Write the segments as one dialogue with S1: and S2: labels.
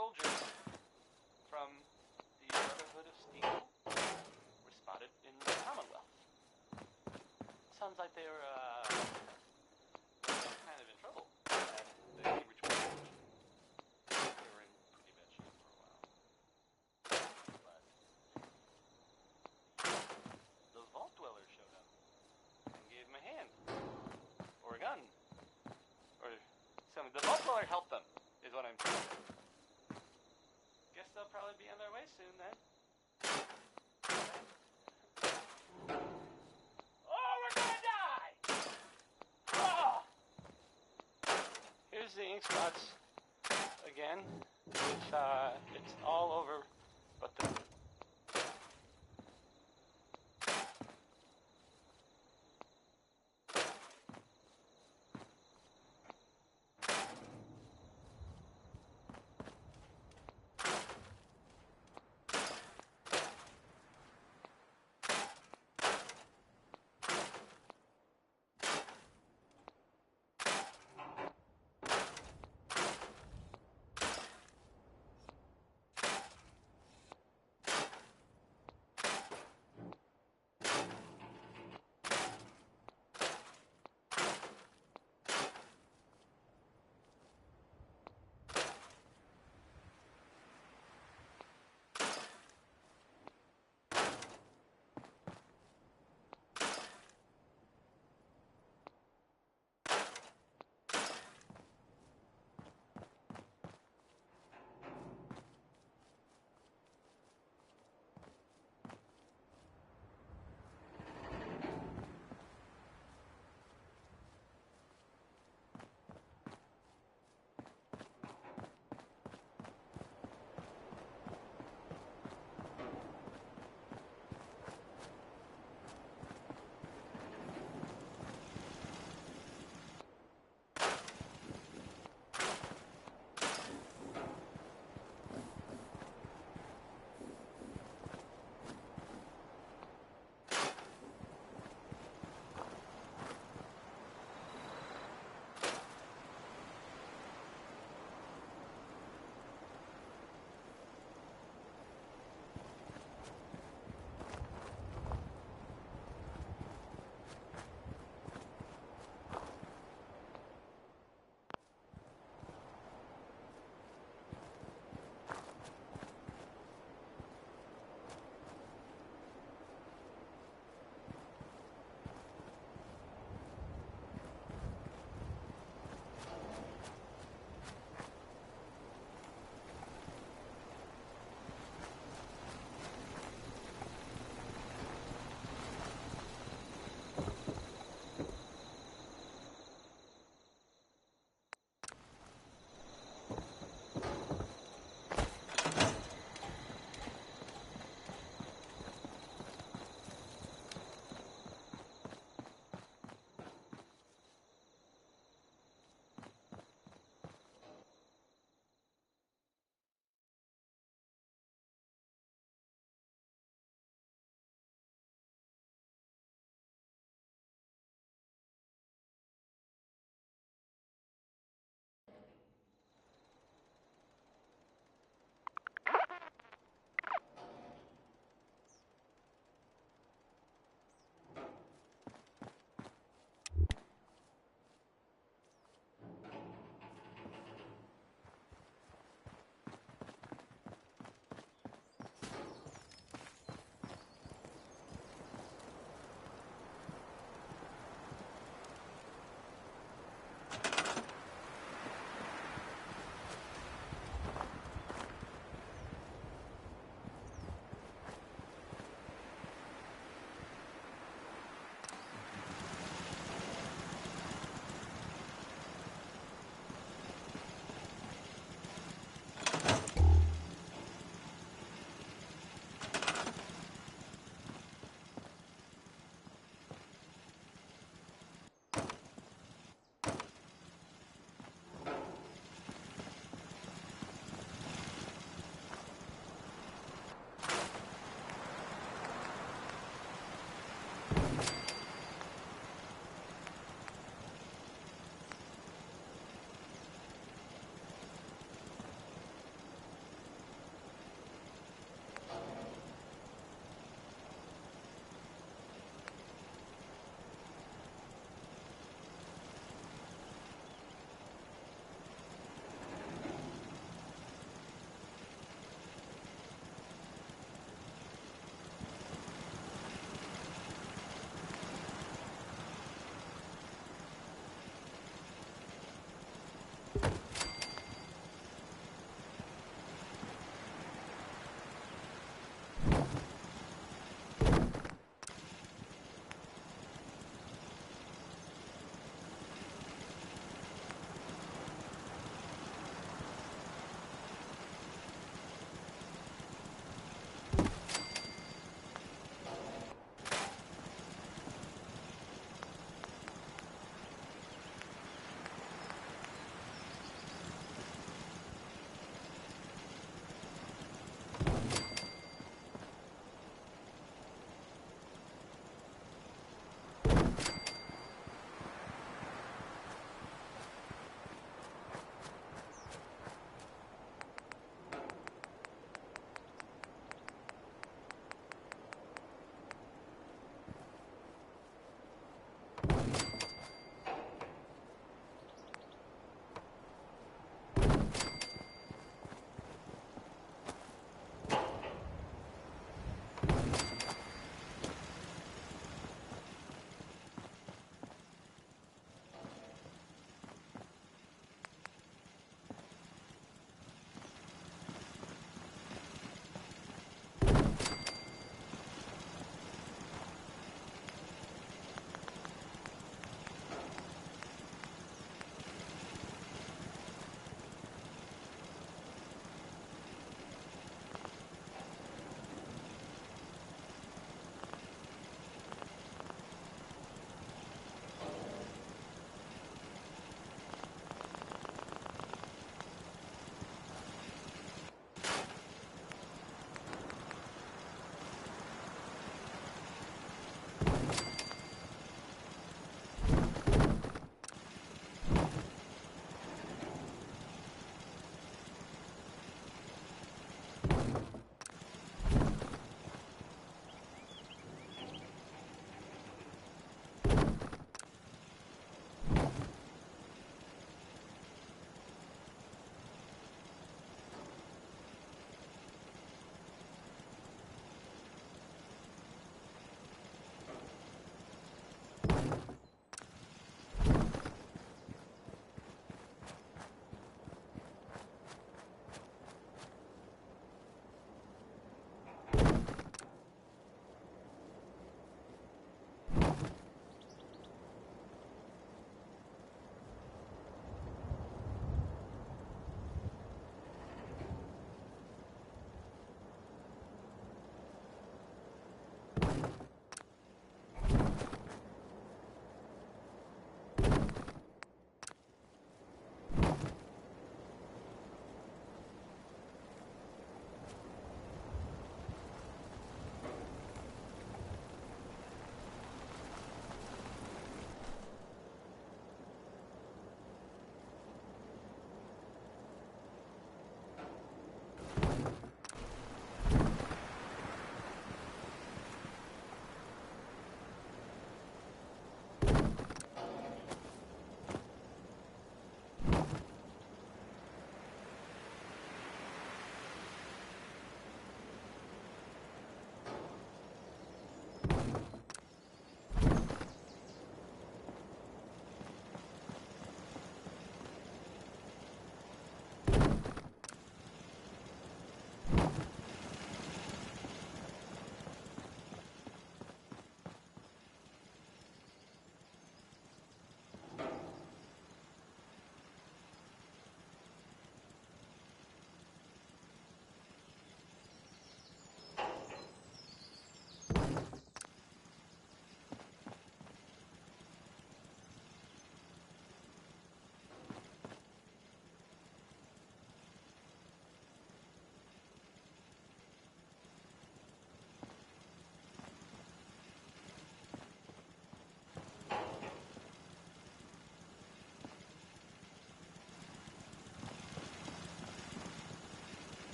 S1: soldiers from the Brotherhood of Steel were spotted in the Commonwealth. Sounds like they were kind of in trouble. And they retreated. They were in pretty bad shape for a while. But those Vault Dwellers showed up and gave them a hand. Or a gun. Or something. The Vault Dweller helped them, is what I'm saying. Guess they'll probably be on their way soon then. Oh, we're gonna die! Oh! Here's the ink spots again, which it's all over, but the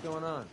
S2: going on?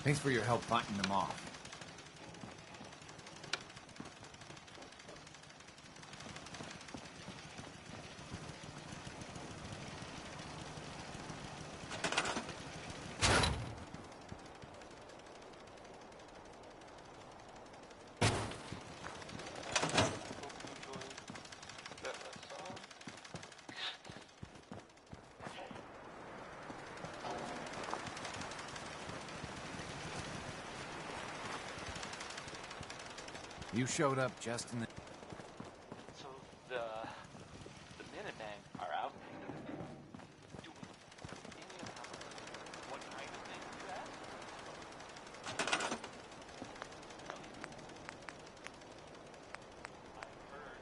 S2: Thanks for your help fighting them off. You showed up just in the...
S1: So the Minutemen are out doing any of what kind of thing you ask? I've heard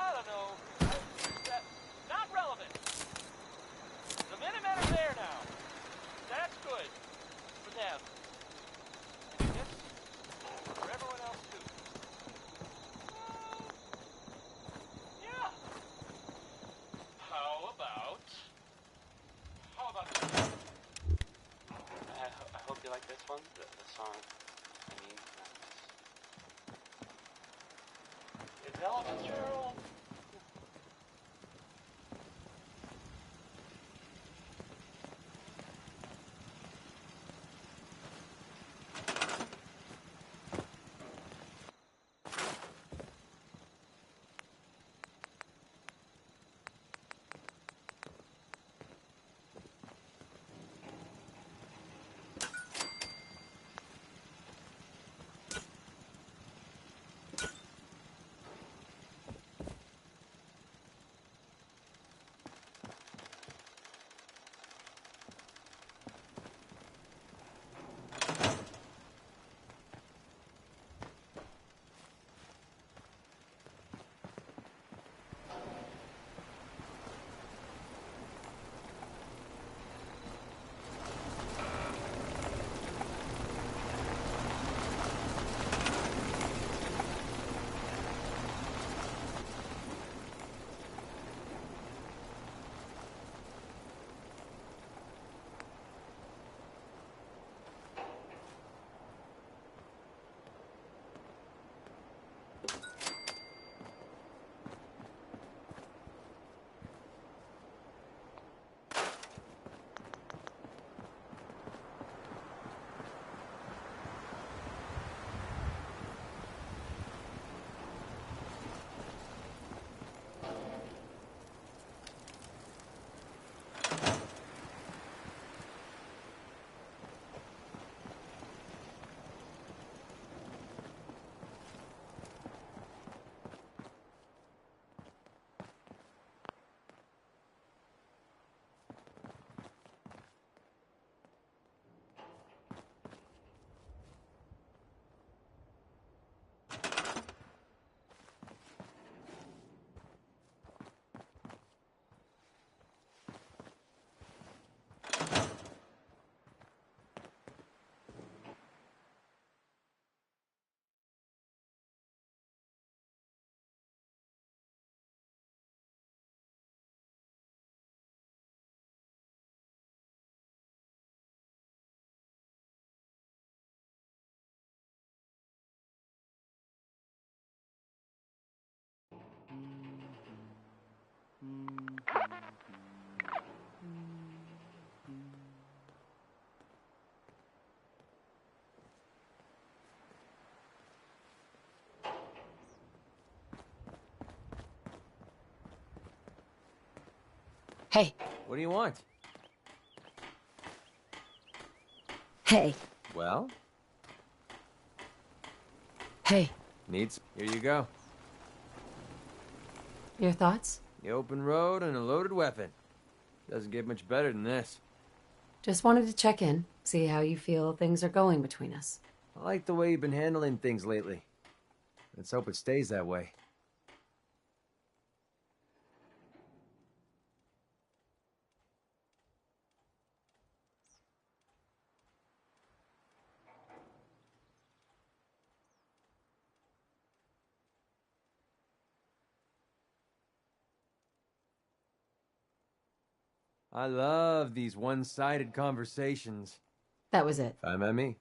S1: I don't know. Not relevant. The Minutemen are there now. That's good. For them. And I guess for everyone else too. Yeah. How about this? I hope you like this one. The song. I mean, it's Ella Fitzgerald.
S3: Hey.
S4: What do you want?
S3: Hey.
S4: Well,
S3: Hey.
S4: needs. Here you go.
S3: Your thoughts?
S4: The open road and a loaded weapon. Doesn't get much better than this.
S3: Just wanted to check in, see how you feel things are going between us.
S4: I like the way you've been handling things lately. Let's hope it stays that way. I love these one-sided conversations.
S3: That was it.
S4: Fine by me.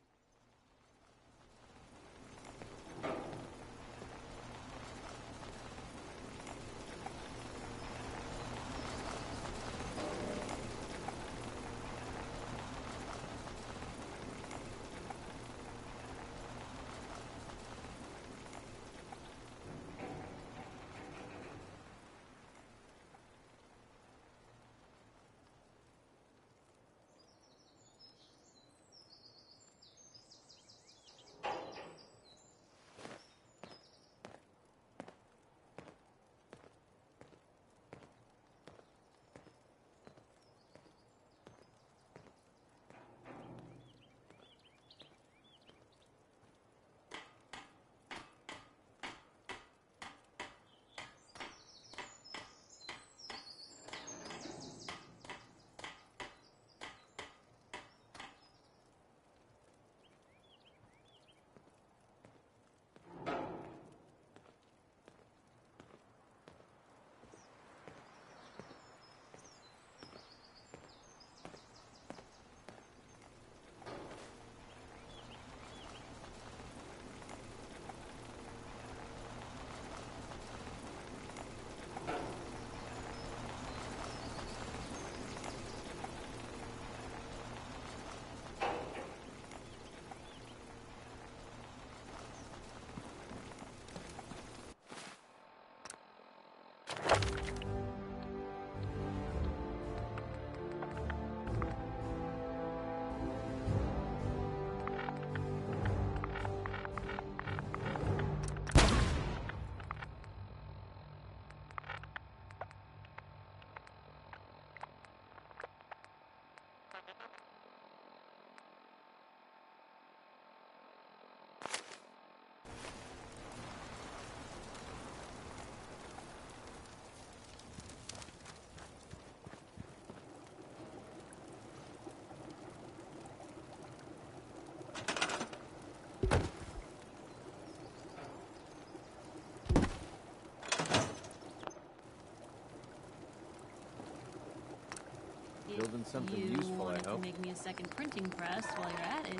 S4: Doing something
S5: You
S4: useful, I
S5: wanted to
S4: hope.
S5: make me a second printing press while you're at it.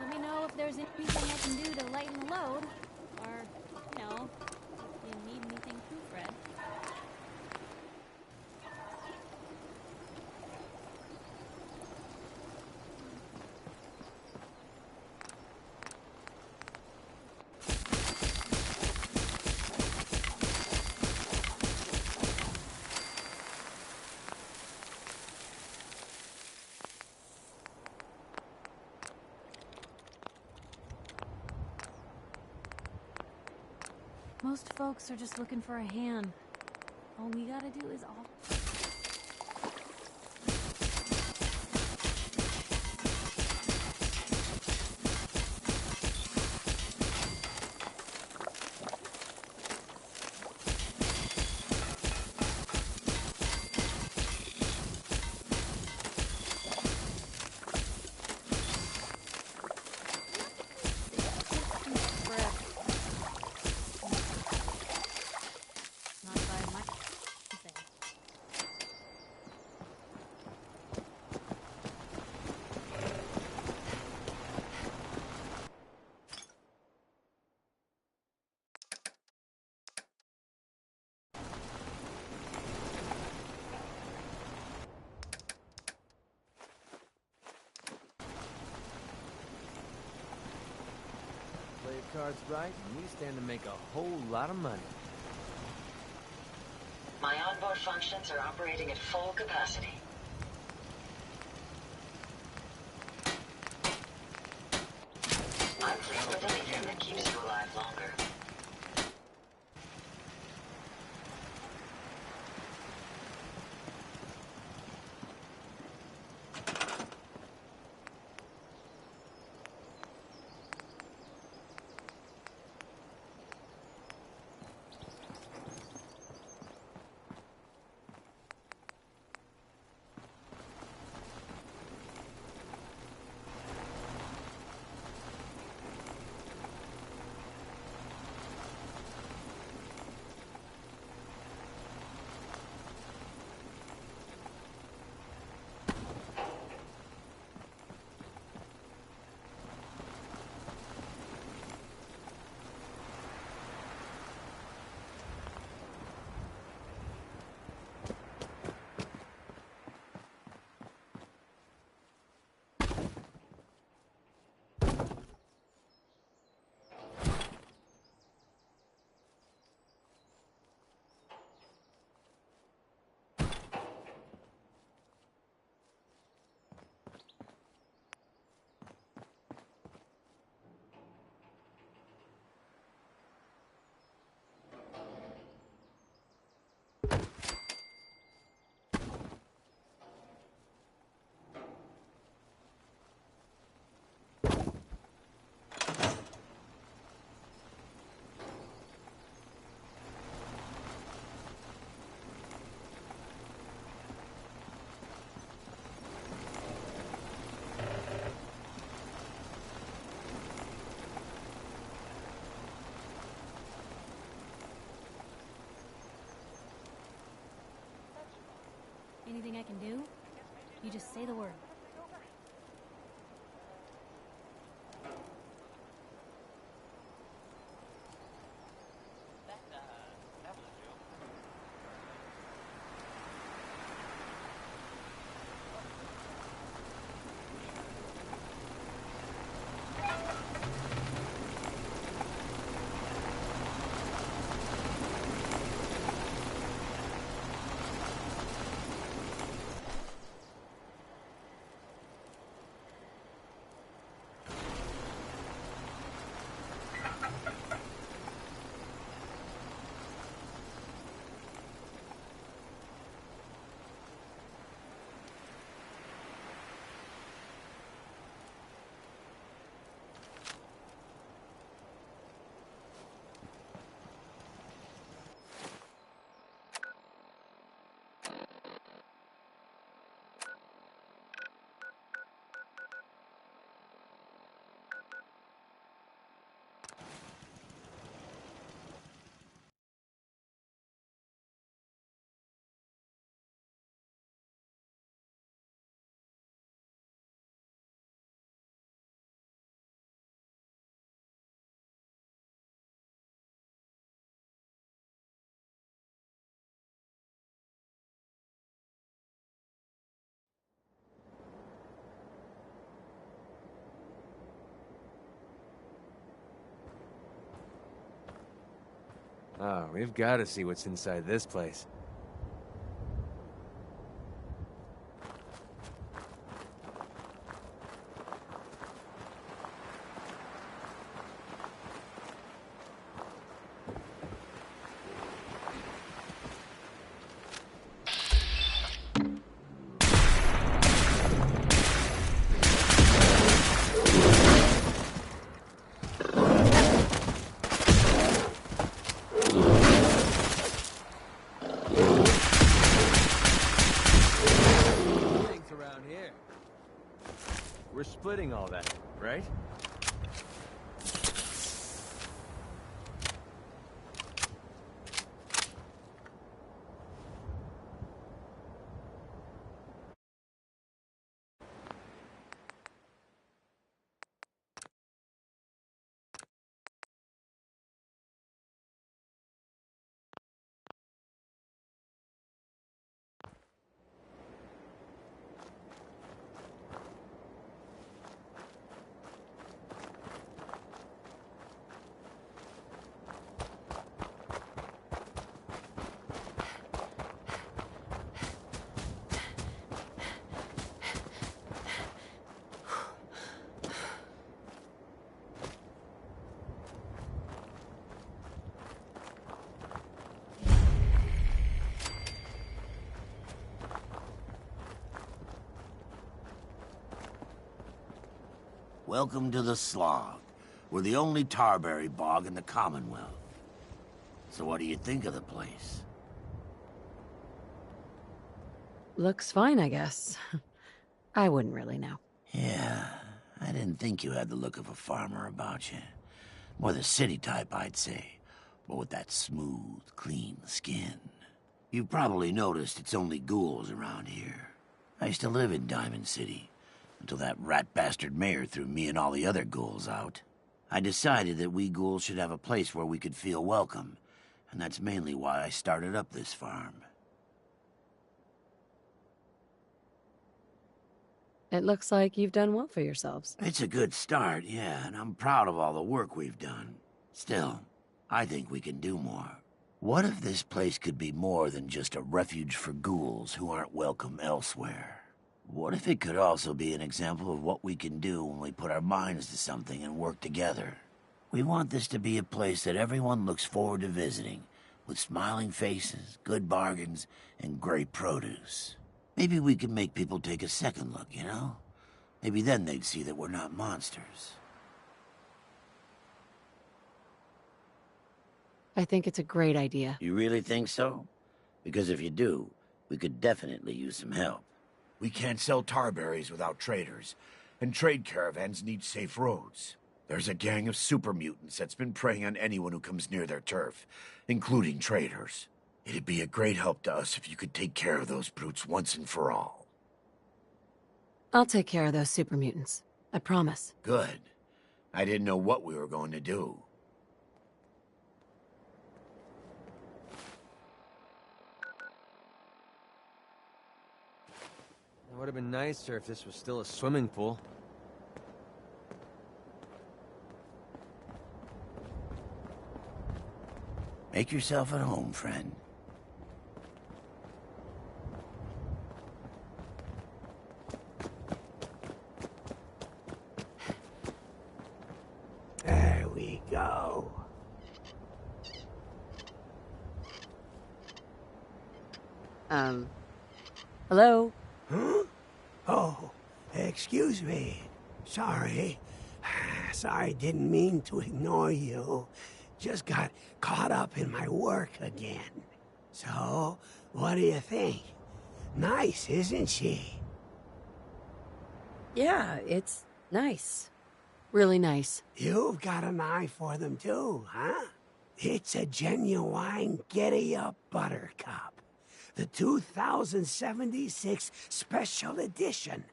S6: Let me know if there's anything I can do to lighten the load. Or, if you need anything proofread. Most folks are just looking for a hand. All we gotta do is all... Not by my thing.
S4: Play your cards right, and we stand to make a whole lot of money.
S7: My onboard functions are operating at full capacity. I'm pleased with anything that keeps you alive longer.
S6: Anything I can do? You just say the word.
S1: That was a joke.
S4: Oh, we've got to see what's inside this place. Around here. We're splitting all that, right?
S8: Welcome to the Slog. We're the only tarberry bog in the Commonwealth. So what do you think of the place?
S3: Looks fine, I guess. I wouldn't really know.
S8: Yeah, I didn't think you had the look of a farmer about you. More the city type, I'd say. But with that smooth, clean skin. You've probably noticed it's only ghouls around here. I used to live in Diamond City. Until that rat bastard mayor threw me and all the other ghouls out. I decided that we ghouls should have a place where we could feel welcome, and that's mainly why I started up this farm.
S3: It looks like you've done well for yourselves.
S8: It's a good start, yeah, and I'm proud of all the work we've done. Still, I think we can do more. What if this place could be more than just a refuge for ghouls who aren't welcome elsewhere? What if it could also be an example of what we can do when we put our minds to something and work together? We want this to be a place that everyone looks forward to visiting, with smiling faces, good bargains, and great produce. Maybe we can make people take a second look, you know? Maybe then they'd see that we're not monsters.
S3: I think it's a great idea.
S8: You really think so? Because if you do, we could definitely use some help.
S9: We can't sell tarberries without traders, and trade caravans need safe roads. There's a gang of super mutants that's been preying on anyone who comes near their turf, including traders. It'd be a great help to us if you could take care of those brutes once and for all.
S3: I'll take care of those super mutants. I promise.
S9: Good. I didn't know what we were going to do.
S4: It would have been nicer if this was still a swimming pool.
S8: Make yourself at home, friend.
S10: There we go.
S3: Hello?
S10: Huh? Oh, excuse me. Sorry. Sorry, didn't mean to ignore you. Just got caught up in my work again. So, what do you think? Nice, isn't she?
S3: Yeah, it's nice. Really nice.
S10: You've got an eye for them too, huh? It's a genuine Giddy-Up Buttercup. The 2076 Special Edition.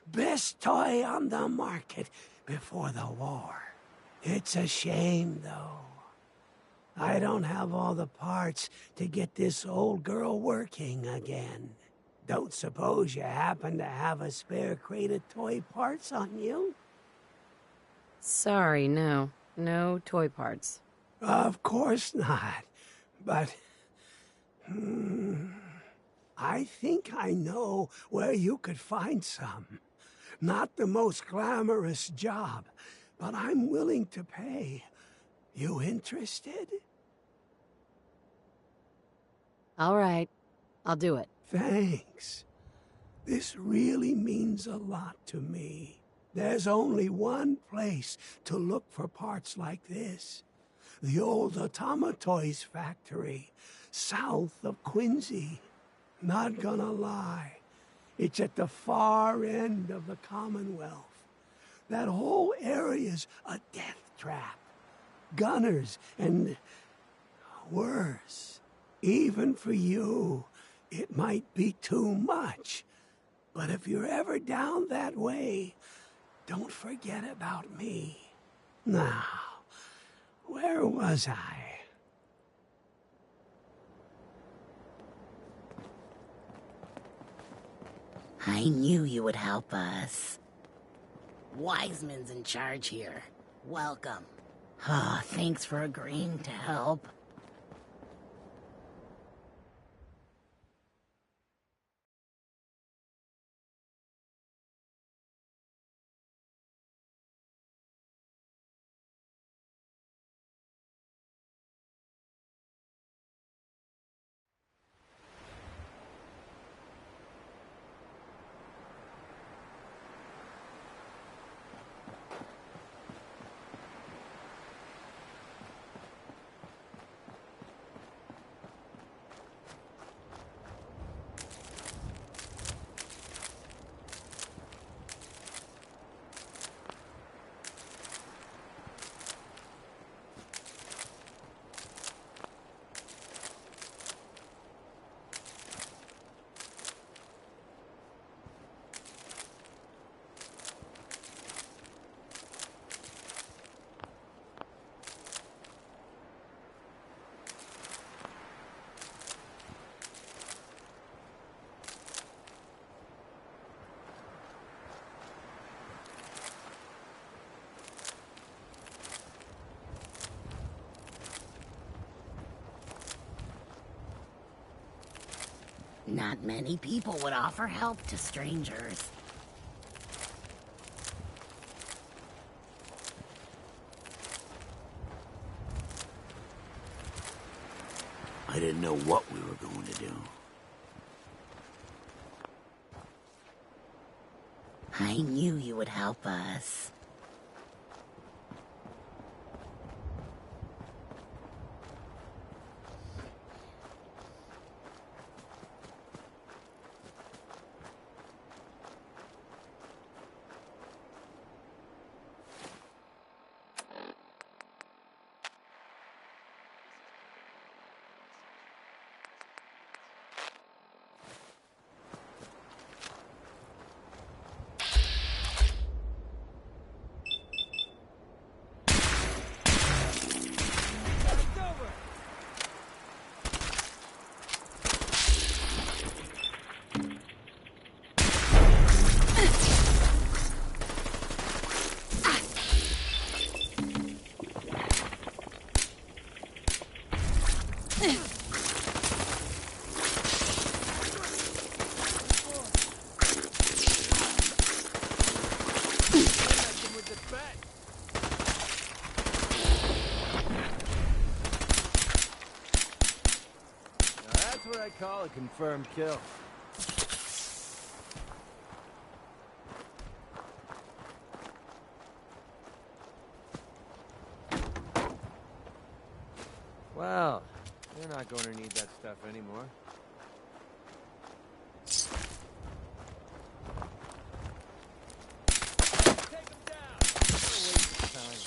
S10: Best toy on the market before the war. It's a shame, though. I don't have all the parts to get this old girl working again. Don't suppose you happen to have a spare crate of toy parts on you?
S3: Sorry, no. No toy parts.
S10: Of course not. But I think I know where you could find some. Not the most glamorous job, but I'm willing to pay. You interested?
S3: All right. I'll do it.
S10: Thanks. This really means a lot to me. There's only one place to look for parts like this. The old Automatoys factory, south of Quincy. Not gonna lie, it's at the far end of the Commonwealth. That whole area's a death trap. Gunners and worse. Even for you, it might be too much. But if you're ever down that way, don't forget about me. Now, where was I?
S11: I knew you would help us. Wiseman's in charge here. Welcome. Ah, thanks for agreeing to help. Not many people would offer help to strangers.
S8: I didn't know what we were going to do.
S11: I knew you would help us.
S4: That's what I call a confirmed kill. Well, you're not going to need that stuff anymore. Take him down! What a waste of time.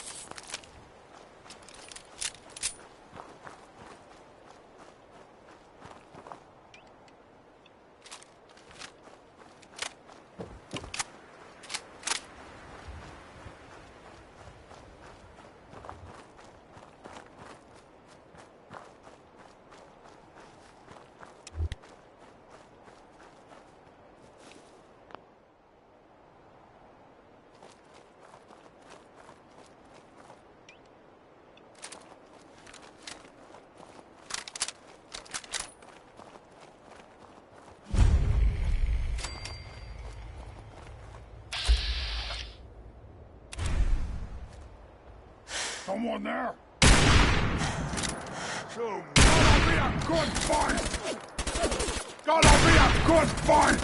S9: someone there? Gonna be a good fight! Gonna be a good fight!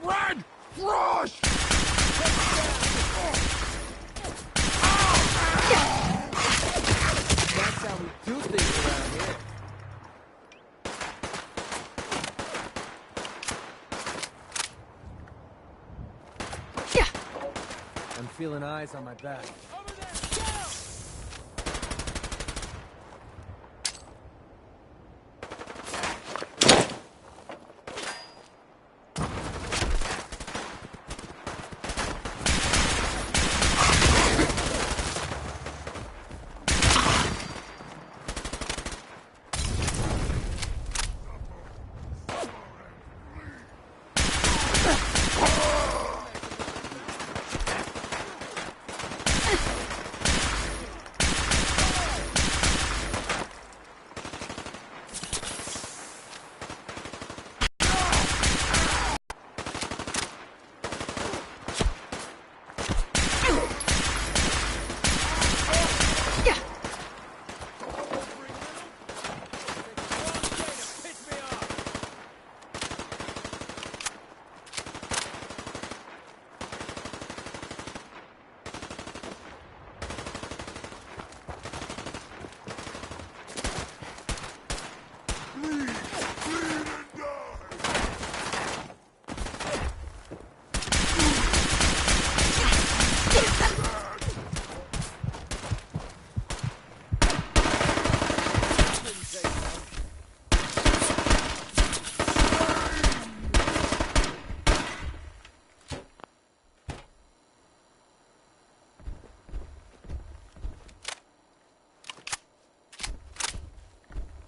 S9: Red! Rush!
S4: That's how we do things around here. I'm feeling eyes on my back.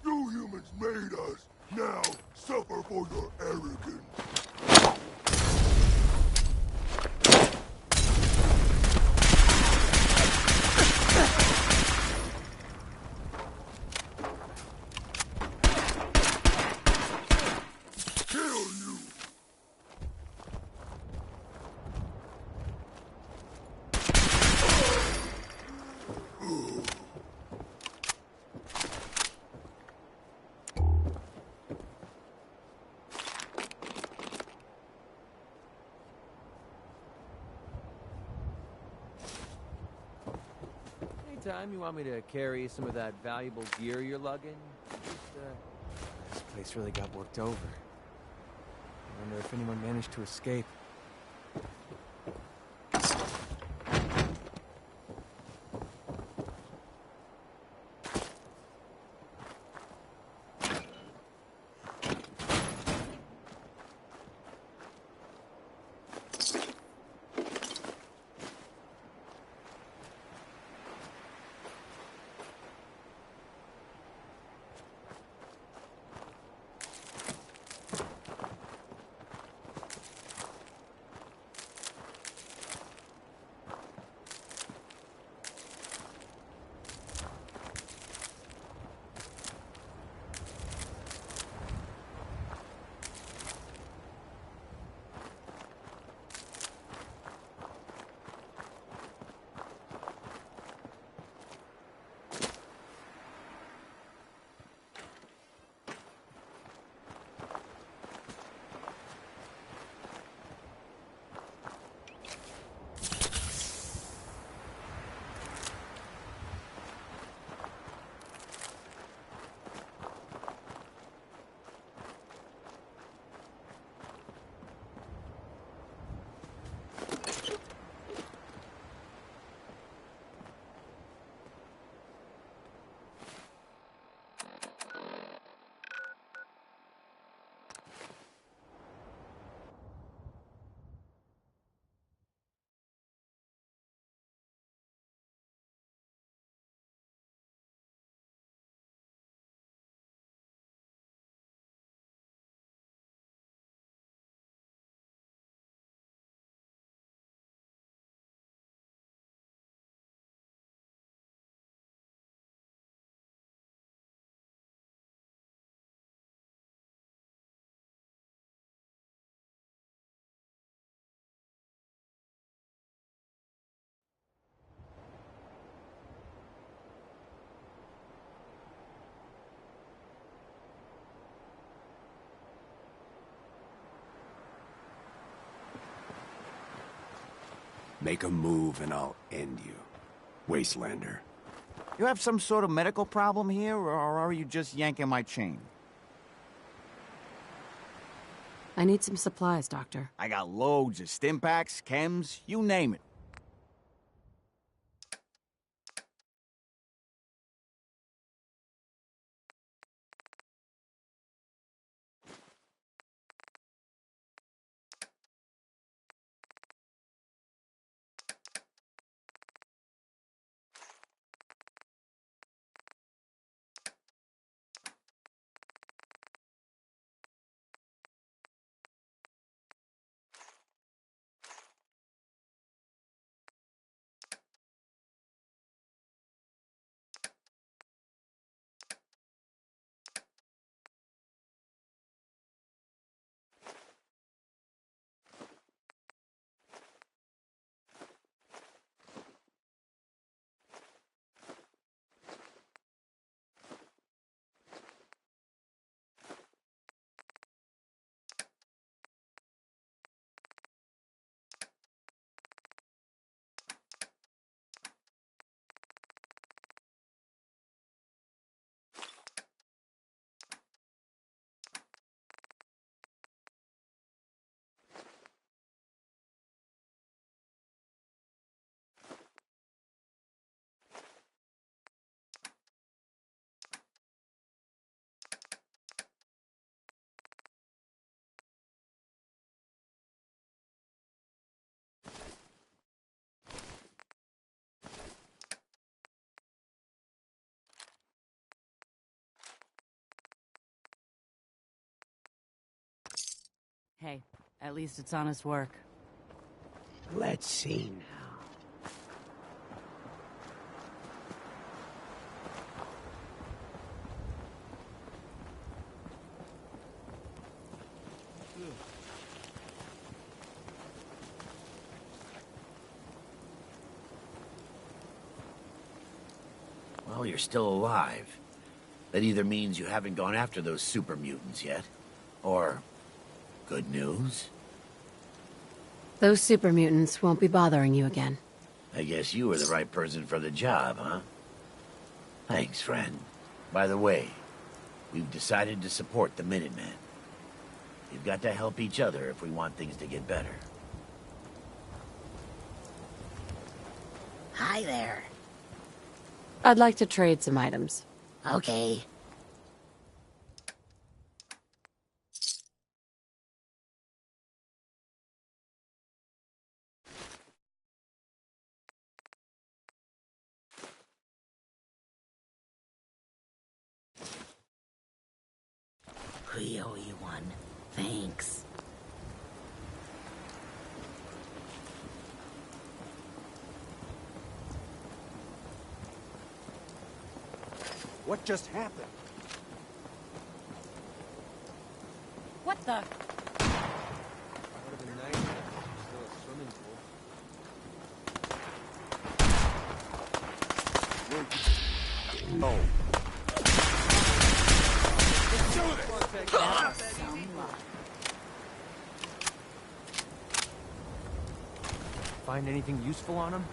S9: You humans made us. Now, suffer for your arrogance. Kill you!
S4: Anytime you want me to carry some of that valuable gear you're lugging, this place really got worked over. I wonder if anyone managed to escape.
S10: Make a move and I'll end you. Wastelander.
S2: You have some sort of medical problem here, or are you just yanking my chain?
S3: I need some supplies, Doctor.
S2: I got loads of stim packs, chems, you name it.
S3: Hey, at least it's honest work.
S10: Let's see now.
S8: Well, you're still alive. That either means you haven't gone after those super mutants yet, or good news.
S3: Those super mutants won't be bothering you again.
S8: I guess you were the right person for the job, huh? Thanks, friend. By the way, we've decided to support the Minutemen. We've got to help each other if we want things to get better.
S11: Hi there.
S3: I'd like to trade some items.
S11: Okay. We owe you one. Thanks.
S12: What just happened?
S5: What the?
S4: That would have been nice if there was still a swimming pool.
S12: Oh.
S11: That was some luck.
S4: Find anything useful on him?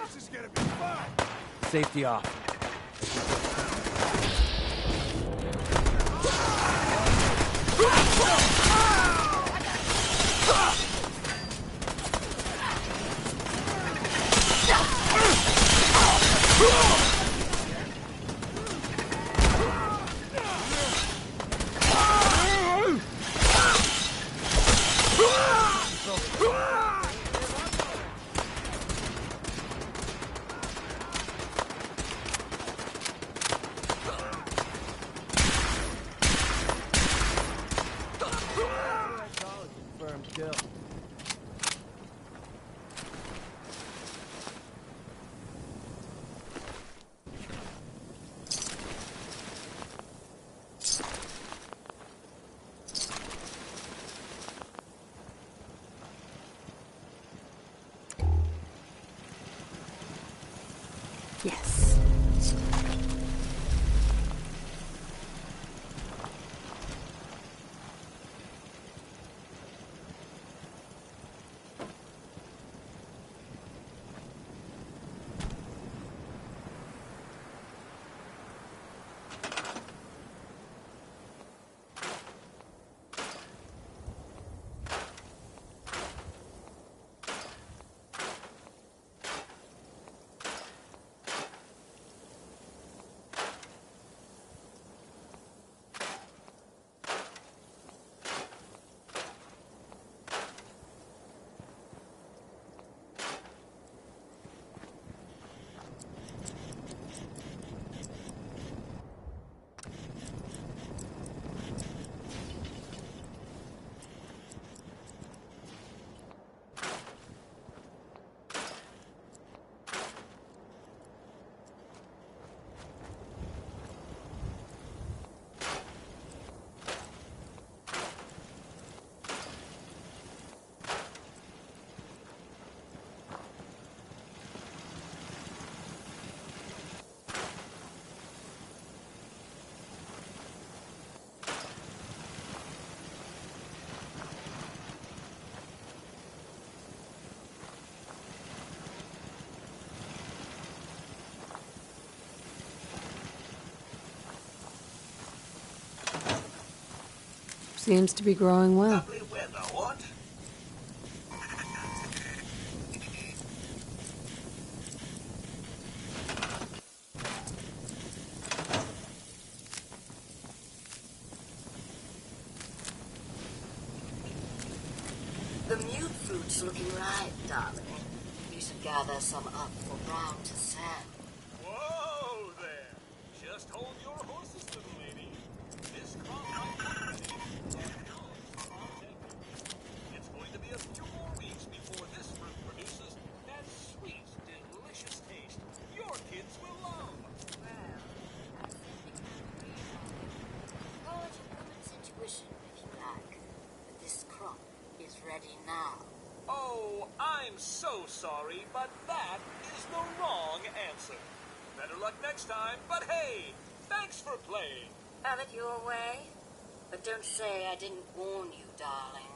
S12: This is gonna be fun!
S4: Safety off. Confirmed kill.
S3: Yes. Seems to be growing well.
S8: Lovely weather, what?
S11: The mute fruit's looking ripe, darling. You should gather some up for Brown to sell.
S13: Whoa there! Just hold your horses, little lady. This crop might be ready. It's going to be a few more weeks before this fruit produces that sweet, delicious taste your kids will love.
S11: Call it a woman's intuition if you like. But this crop is ready now.
S13: Oh, I'm so sorry, but that is the wrong answer. Better luck next time, but hey, thanks for playing.
S11: Have it your way. But don't say I didn't warn you, darling.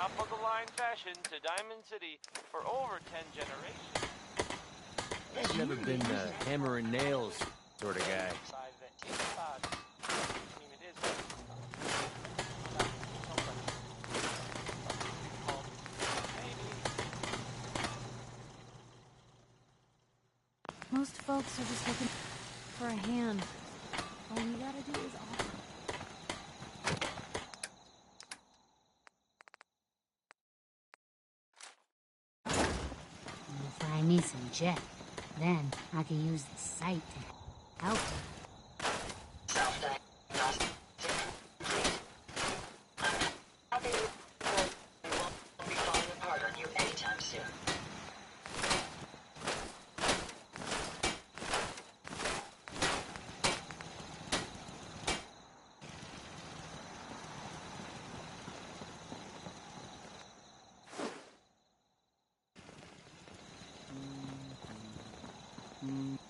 S13: top-of-the-line fashion to Diamond City for over 10 generations.
S4: I've never been the hammer and nails sort of guy.
S6: Most folks are just looking for a hand. All you gotta do is offer.
S5: I'll find me some jet. Then I can use the site to help.
S7: Self-diagnostic complete. I'm happy we won't be falling apart on you anytime soon.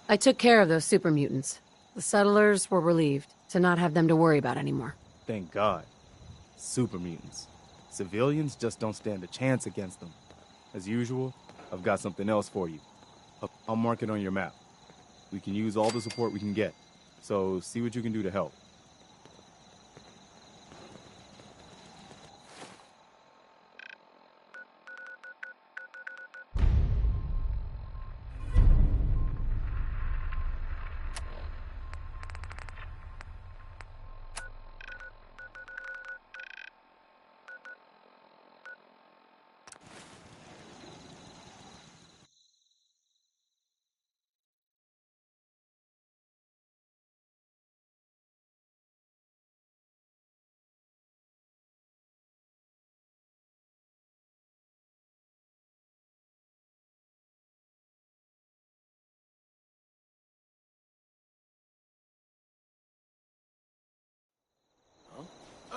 S3: I took care of those super mutants. The settlers were relieved to not have them to worry about anymore.
S14: Thank God. Super mutants. Civilians just don't stand a chance against them. As usual, I've got something else for you. I'll mark it on your map. We can use all the support we can get, so see what you can do to help.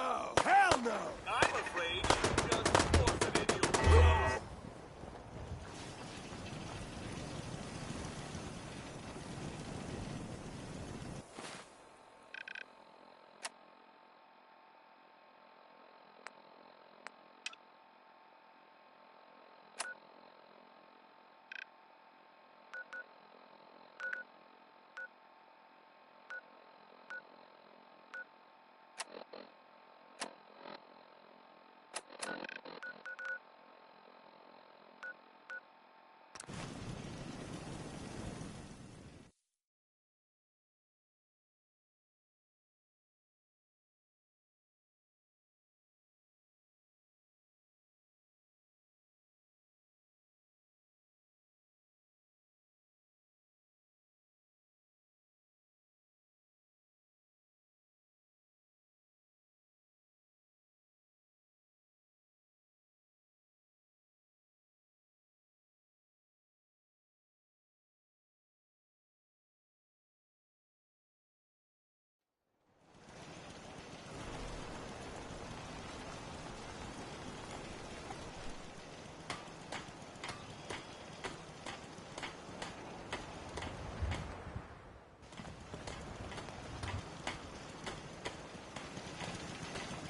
S12: Oh, hell no!
S13: I'm afraid you just forfeited your place.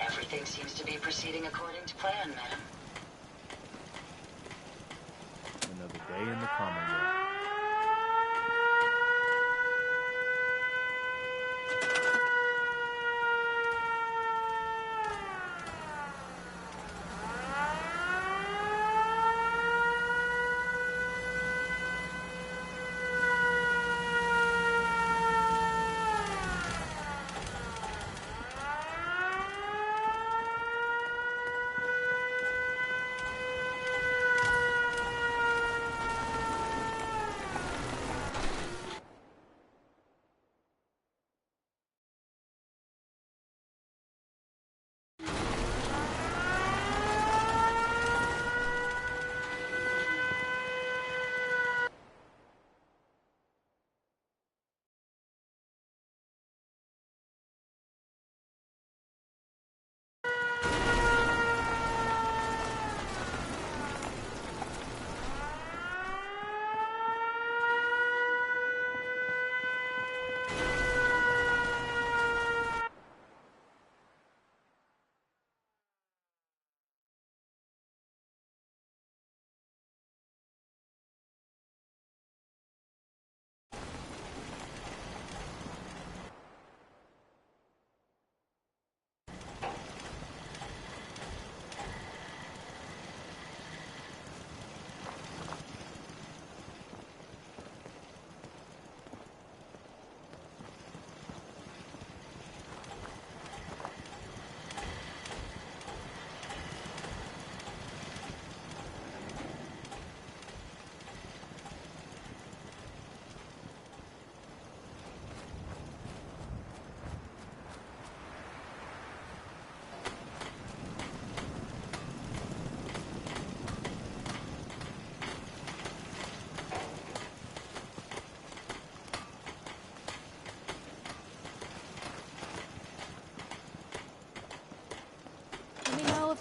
S7: Everything seems to be proceeding according to plan, madam.
S14: Another day in the Commonwealth.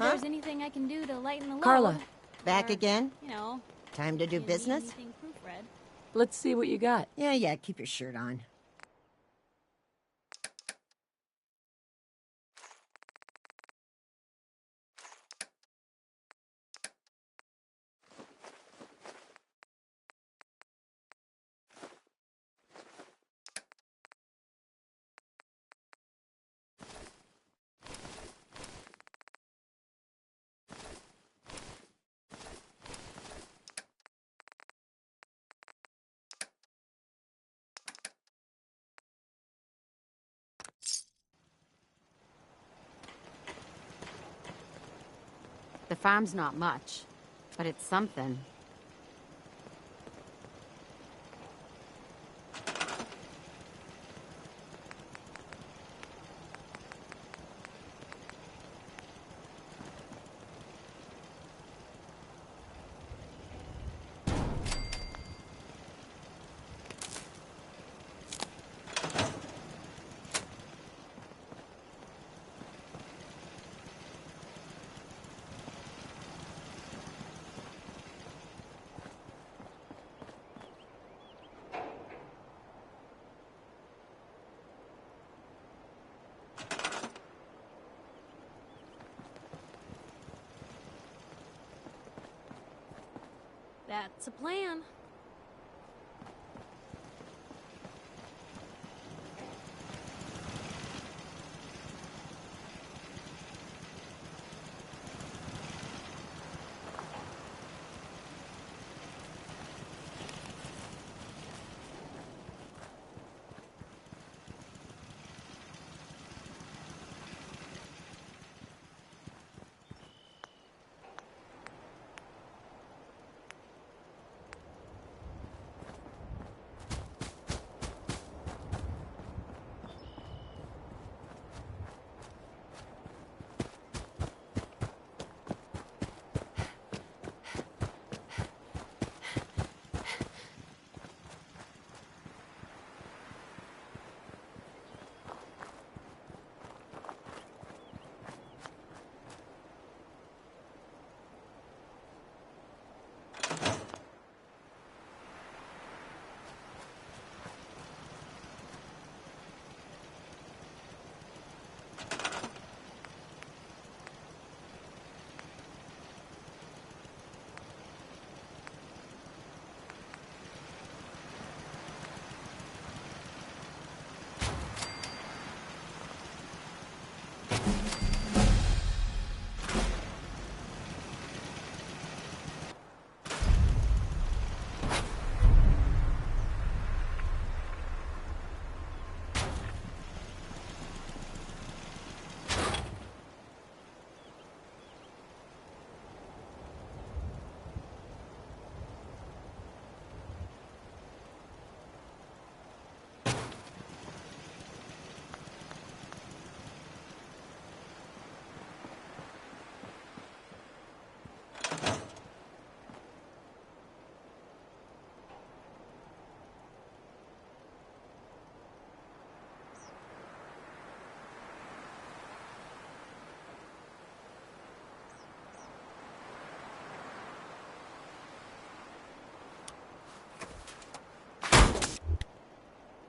S6: if there's anything I can do to lighten the load.
S3: Carla.
S15: Back
S6: Or,
S15: again?
S6: You know,
S15: Time to do
S6: if you
S15: business?
S6: need anything proofread.
S3: Let's see what you got.
S15: Yeah, keep your shirt on.
S3: The farm's not much, but it's something.
S6: That's a plan.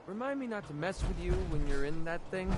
S4: Remind me not to mess with you when you're in that thing.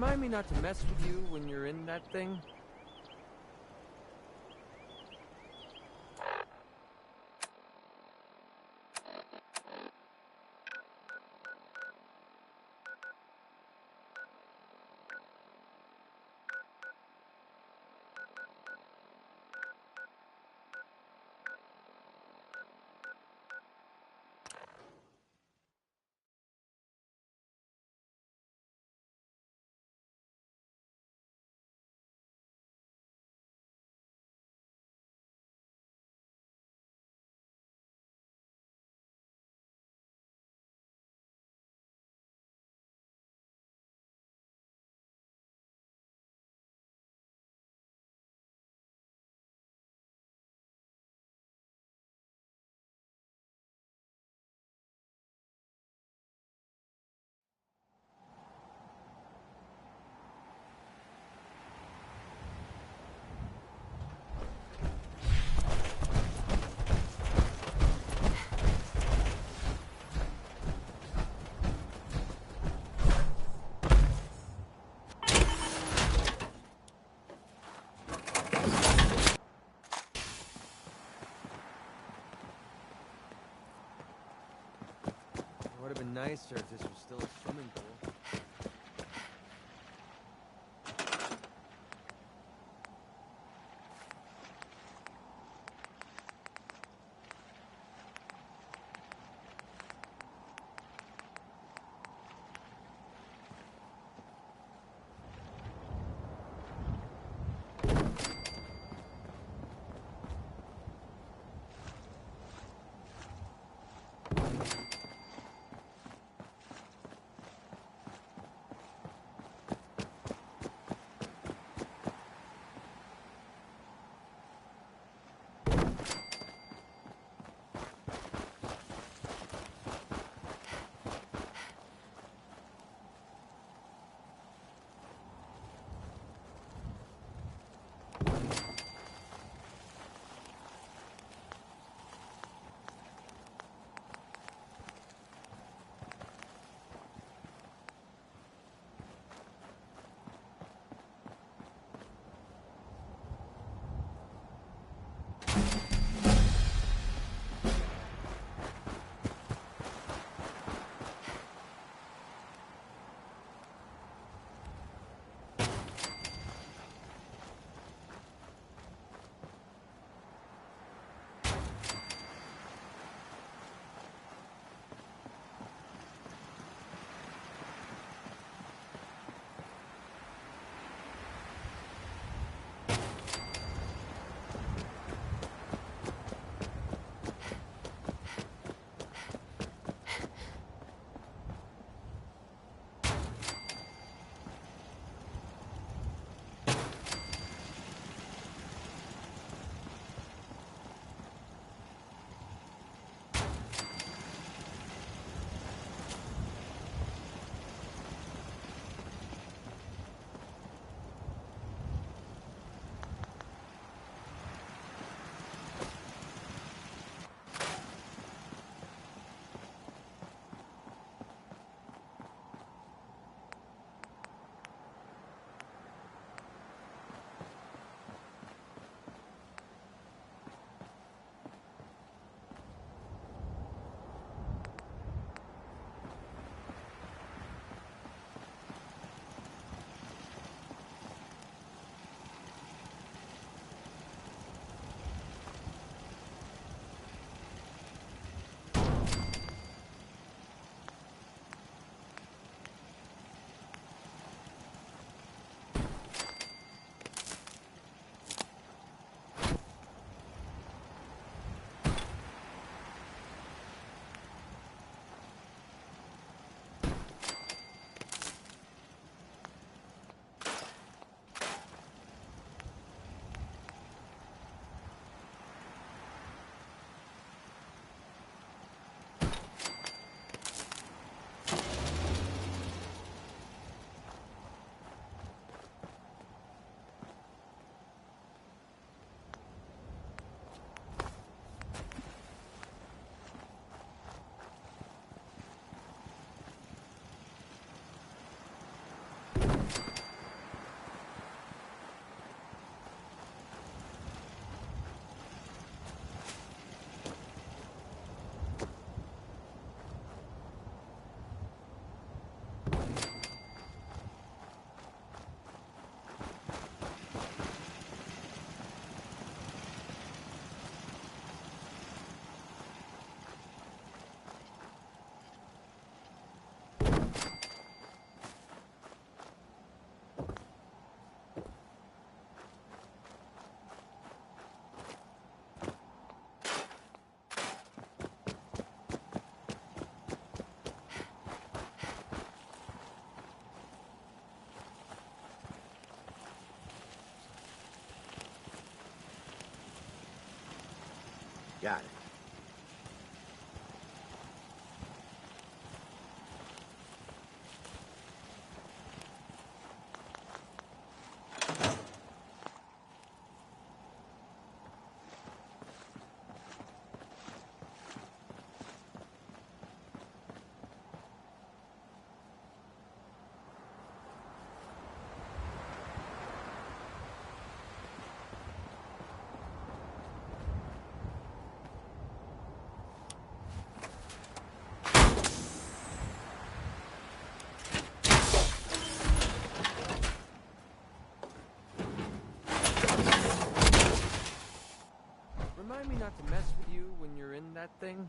S4: remind me not to mess with you when you're in that thing? It would have been nicer if this was still a swimming pool.
S2: Got it.
S4: Remind me not to mess with you when you're in that thing.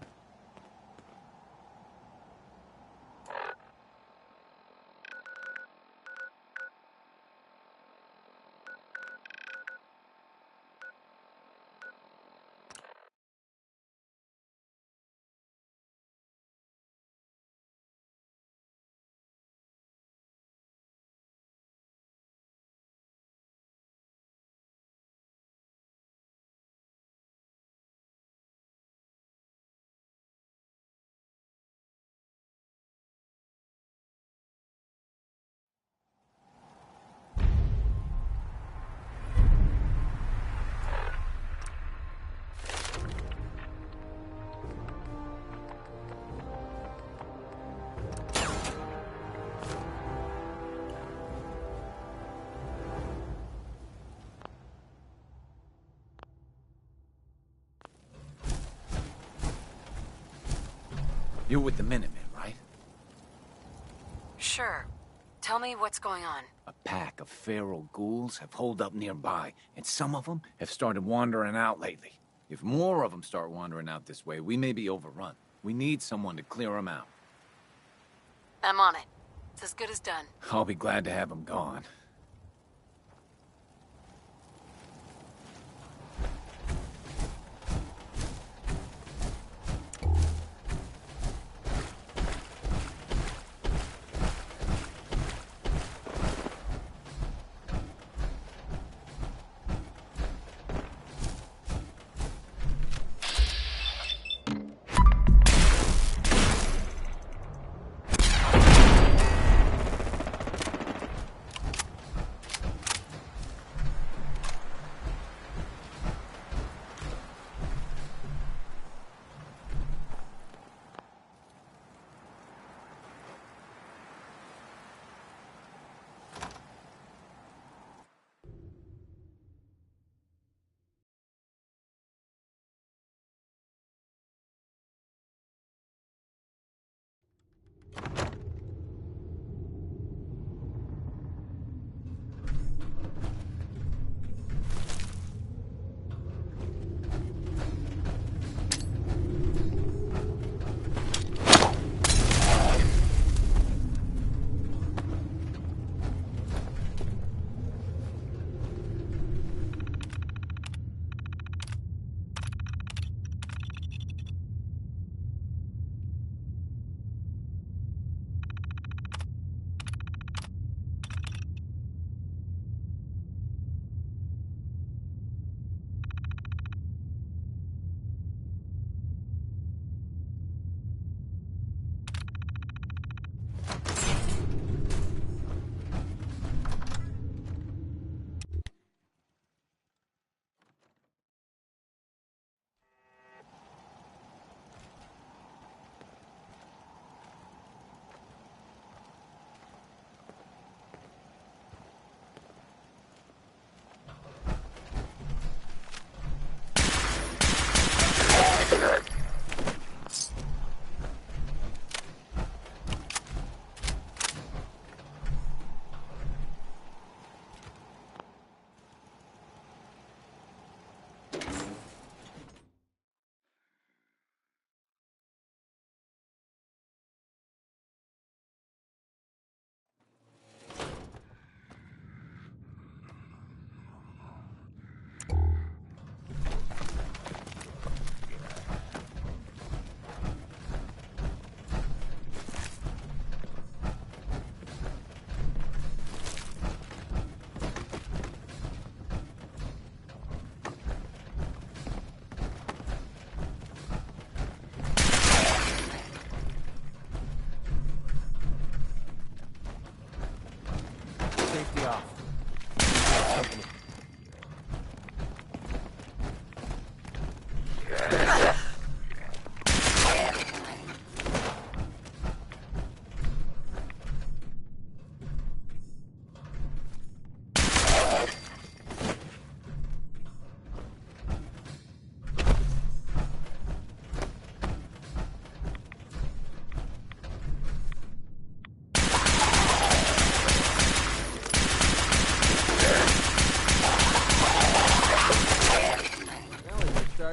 S15: You're with the Minutemen, right?
S3: Sure. Tell me what's going on.
S15: A pack of feral ghouls have holed up nearby, and some of them have started wandering out lately. If more of them start wandering out this way, we may be overrun. We need someone to clear them out.
S3: I'm on it. It's as good as done.
S15: I'll be glad to have them gone.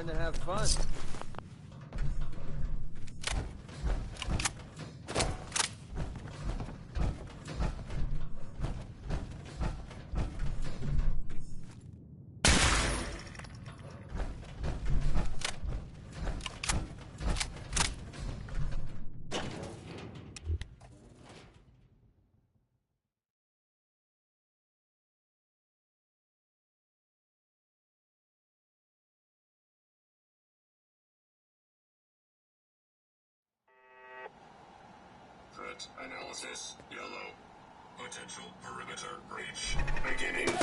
S4: to have fun.
S16: Threat analysis yellow. Potential perimeter breach beginning.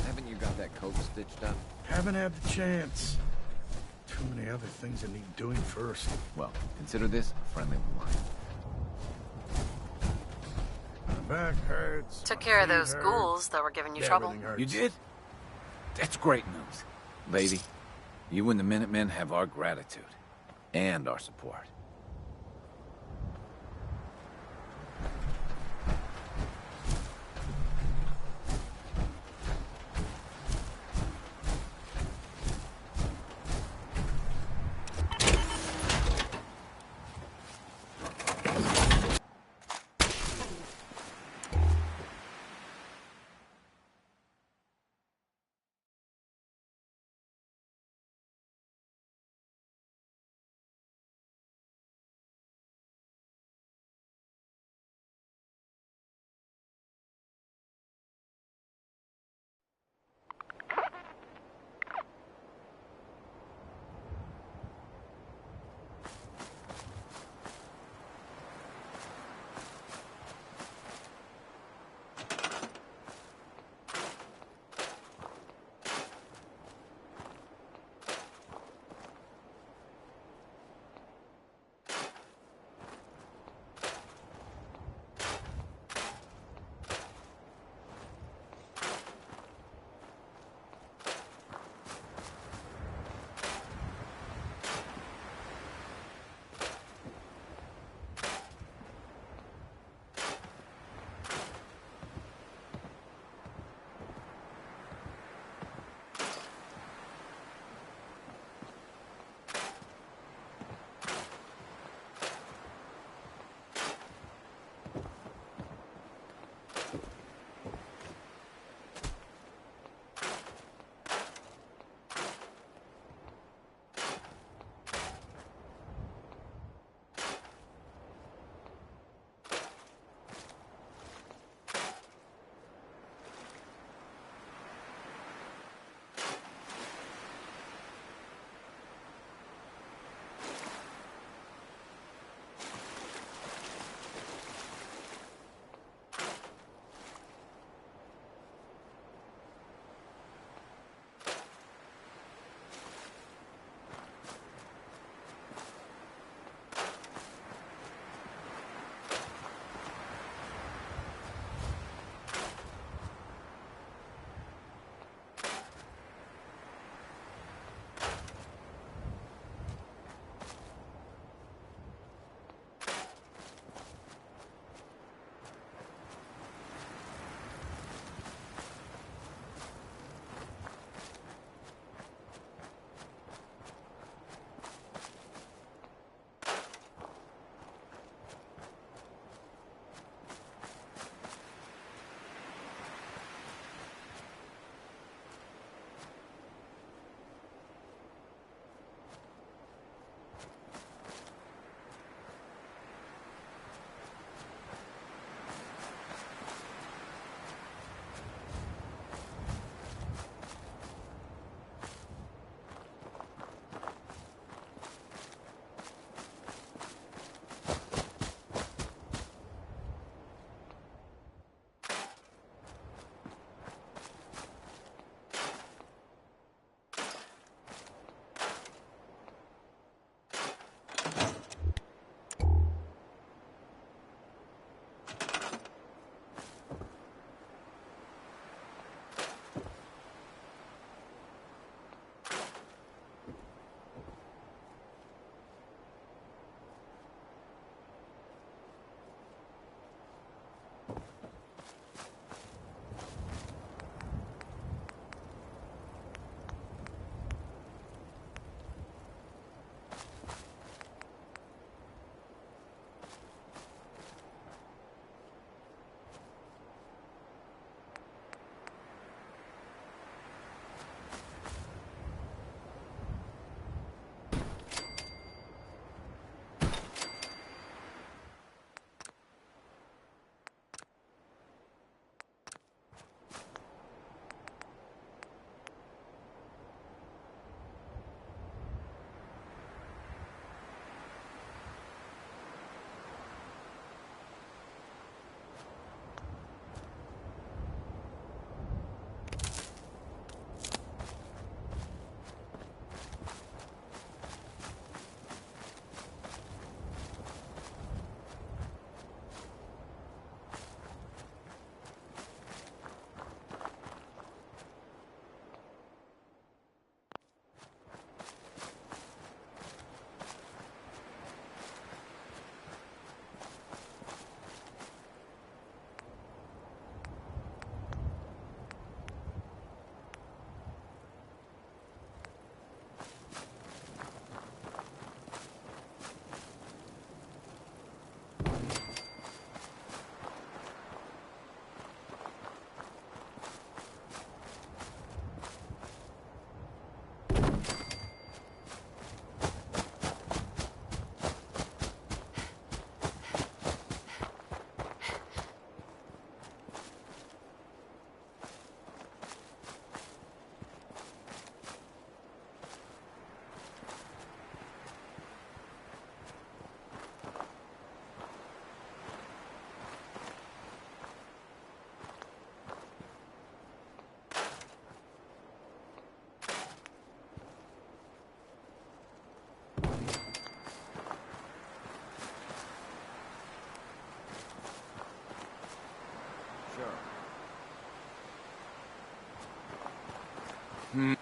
S15: Haven't you got that coat stitched up?
S9: Haven't had the chance. Too many other things that need doing first.
S15: Well, consider this a friendly reminder.
S9: My back hurts.
S3: Took
S9: my
S3: care of
S9: feet
S3: those
S9: hurt.
S3: ghouls that were giving you
S9: Yeah,
S3: trouble.
S9: everything hurts.
S15: You did? That's great news. Lady, you and the Minutemen have our gratitude. And our support.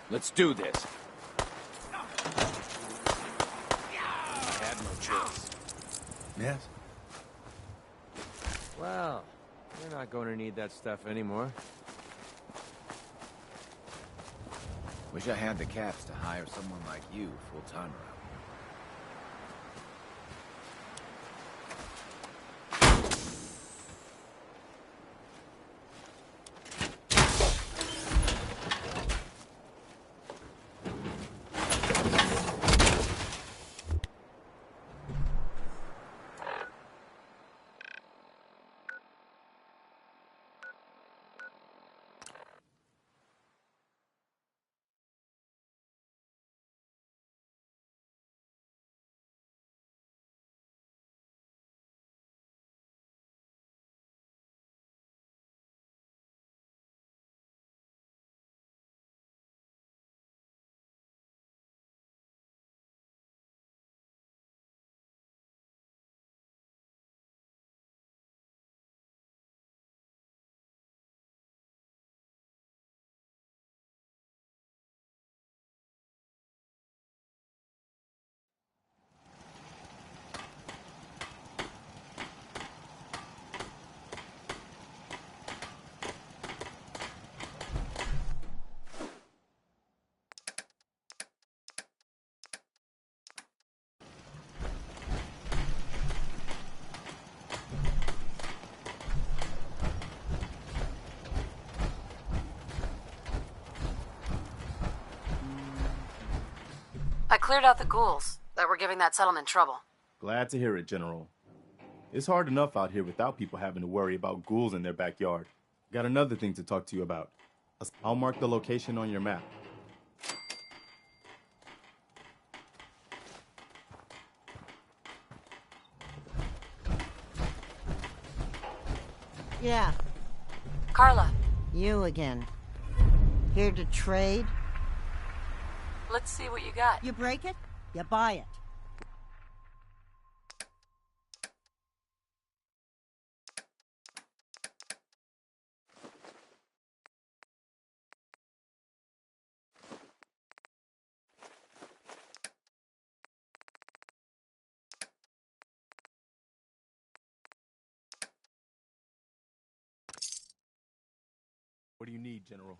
S15: Let's do this. I had no choice.
S14: Yes?
S4: Well, you're not going to need that stuff anymore.
S15: Wish I had the caps to hire someone like you full-time around.
S3: I cleared out the ghouls that were giving that settlement trouble.
S14: Glad to hear it, General. It's hard enough out here without people having to worry about ghouls in their backyard. Got another thing to talk to you about. I'll mark the location on your map.
S17: Yeah.
S3: Carla.
S17: You again. Here to trade?
S3: Let's see what you got.
S17: You break it, you buy it.
S14: What do you need, General?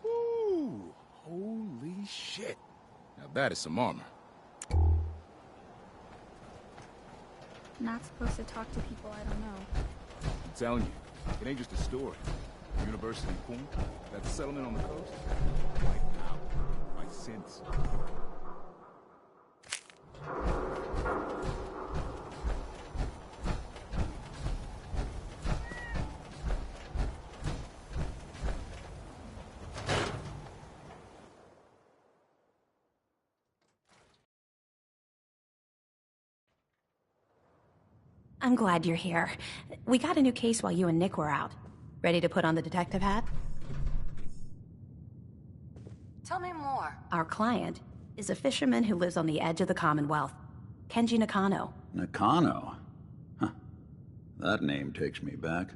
S12: Ooh, holy shit. Now that is some armor.
S6: Not supposed to talk to people I don't know.
S12: I'm telling you, it ain't just a story. University Point, that settlement on the coast, wiped out by synths.
S18: I'm glad you're here. We got a new case while you and Nick were out. Ready to put on the detective hat?
S3: Tell me more.
S18: Our client is a fisherman who lives on the edge of the Commonwealth. Kenji Nakano.
S19: Nakano? Huh. That name takes me back.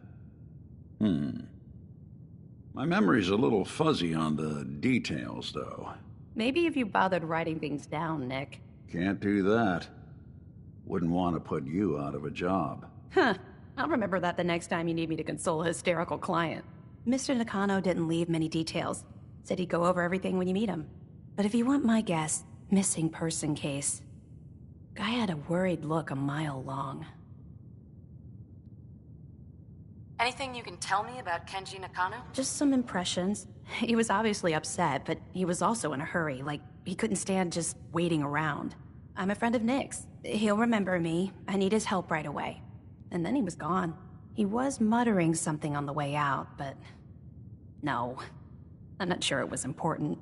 S19: My memory's a little fuzzy on the details, though.
S18: Maybe if you bothered writing things down, Nick.
S19: Can't do that. Wouldn't want to put you out of a job.
S18: Huh. I'll remember that the next time you need me to console a hysterical client. Mr. Nakano didn't leave many details. Said he'd go over everything when you meet him. But if you want my guess, missing person case. Guy had a worried look a mile long.
S3: Anything you can tell me about Kenji Nakano?
S18: Just some impressions. He was obviously upset, but he was also in a hurry, like he couldn't stand just waiting around. I'm a friend of Nick's. He'll remember me. I need his help right away. And then he was gone. He was muttering something on the way out, but... no. I'm not sure it was important.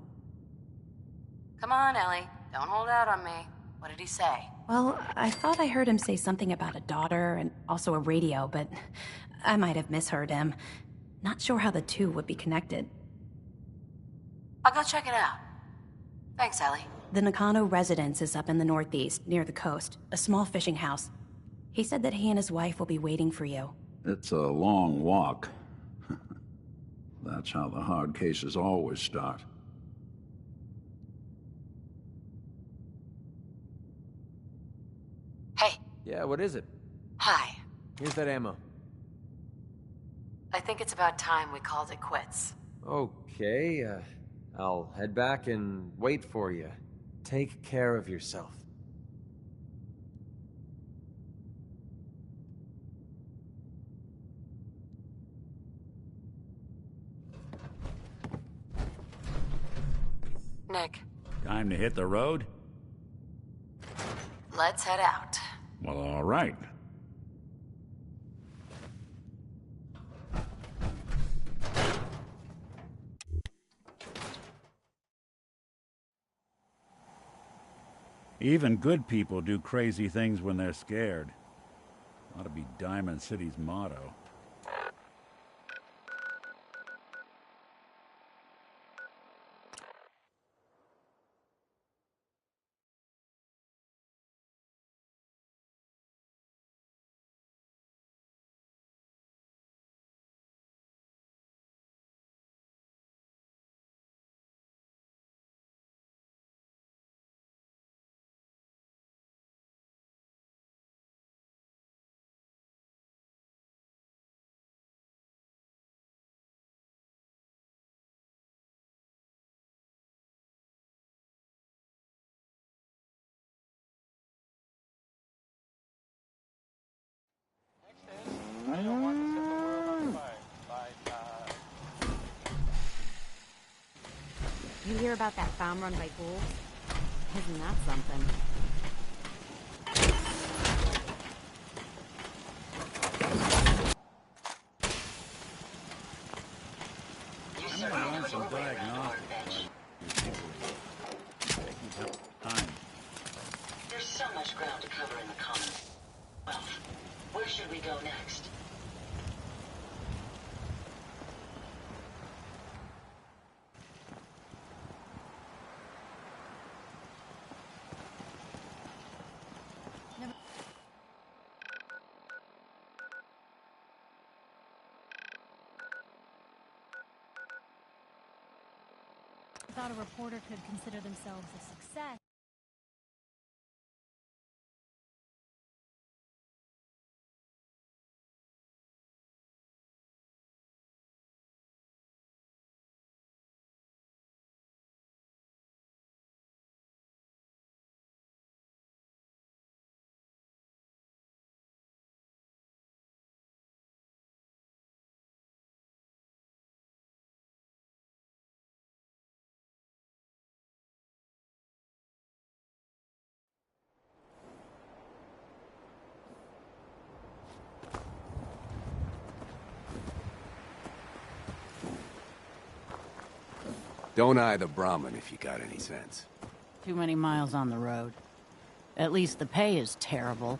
S3: Come on, Ellie. Don't hold out on me. What did he say?
S18: Well, I thought I heard him say something about a daughter and also a radio, but I might have misheard him. Not sure how the two would be connected.
S3: I'll go check it out. Thanks, Ellie.
S18: The Nakano residence is up in the northeast, near the coast. A small fishing house. He said that he and his wife will be waiting for you.
S19: It's a long walk. That's how the hard cases always start.
S3: Hey.
S4: Yeah, what is it?
S3: Hi.
S4: Here's that ammo.
S3: I think it's about time we called it quits.
S4: Okay, I'll head back and wait for you. Take care of yourself.
S3: Nick,
S20: Time to hit the road?
S3: let's head out.
S20: Well, all right. Even good people do crazy things when they're scared. Ought to be Diamond City's motto.
S1: I don't want to set the world on fire.
S3: You hear about that farm run by ghouls? Isn't that something?
S20: I'm gonna run some diagnostics. Time.
S7: There's so much ground to cover in the Commonwealth. Where should we go next?
S6: I thought a reporter could consider themselves a success.
S21: Don't eye the Brahmin if you got any sense.
S17: Too many miles on the road. At least the pay is terrible.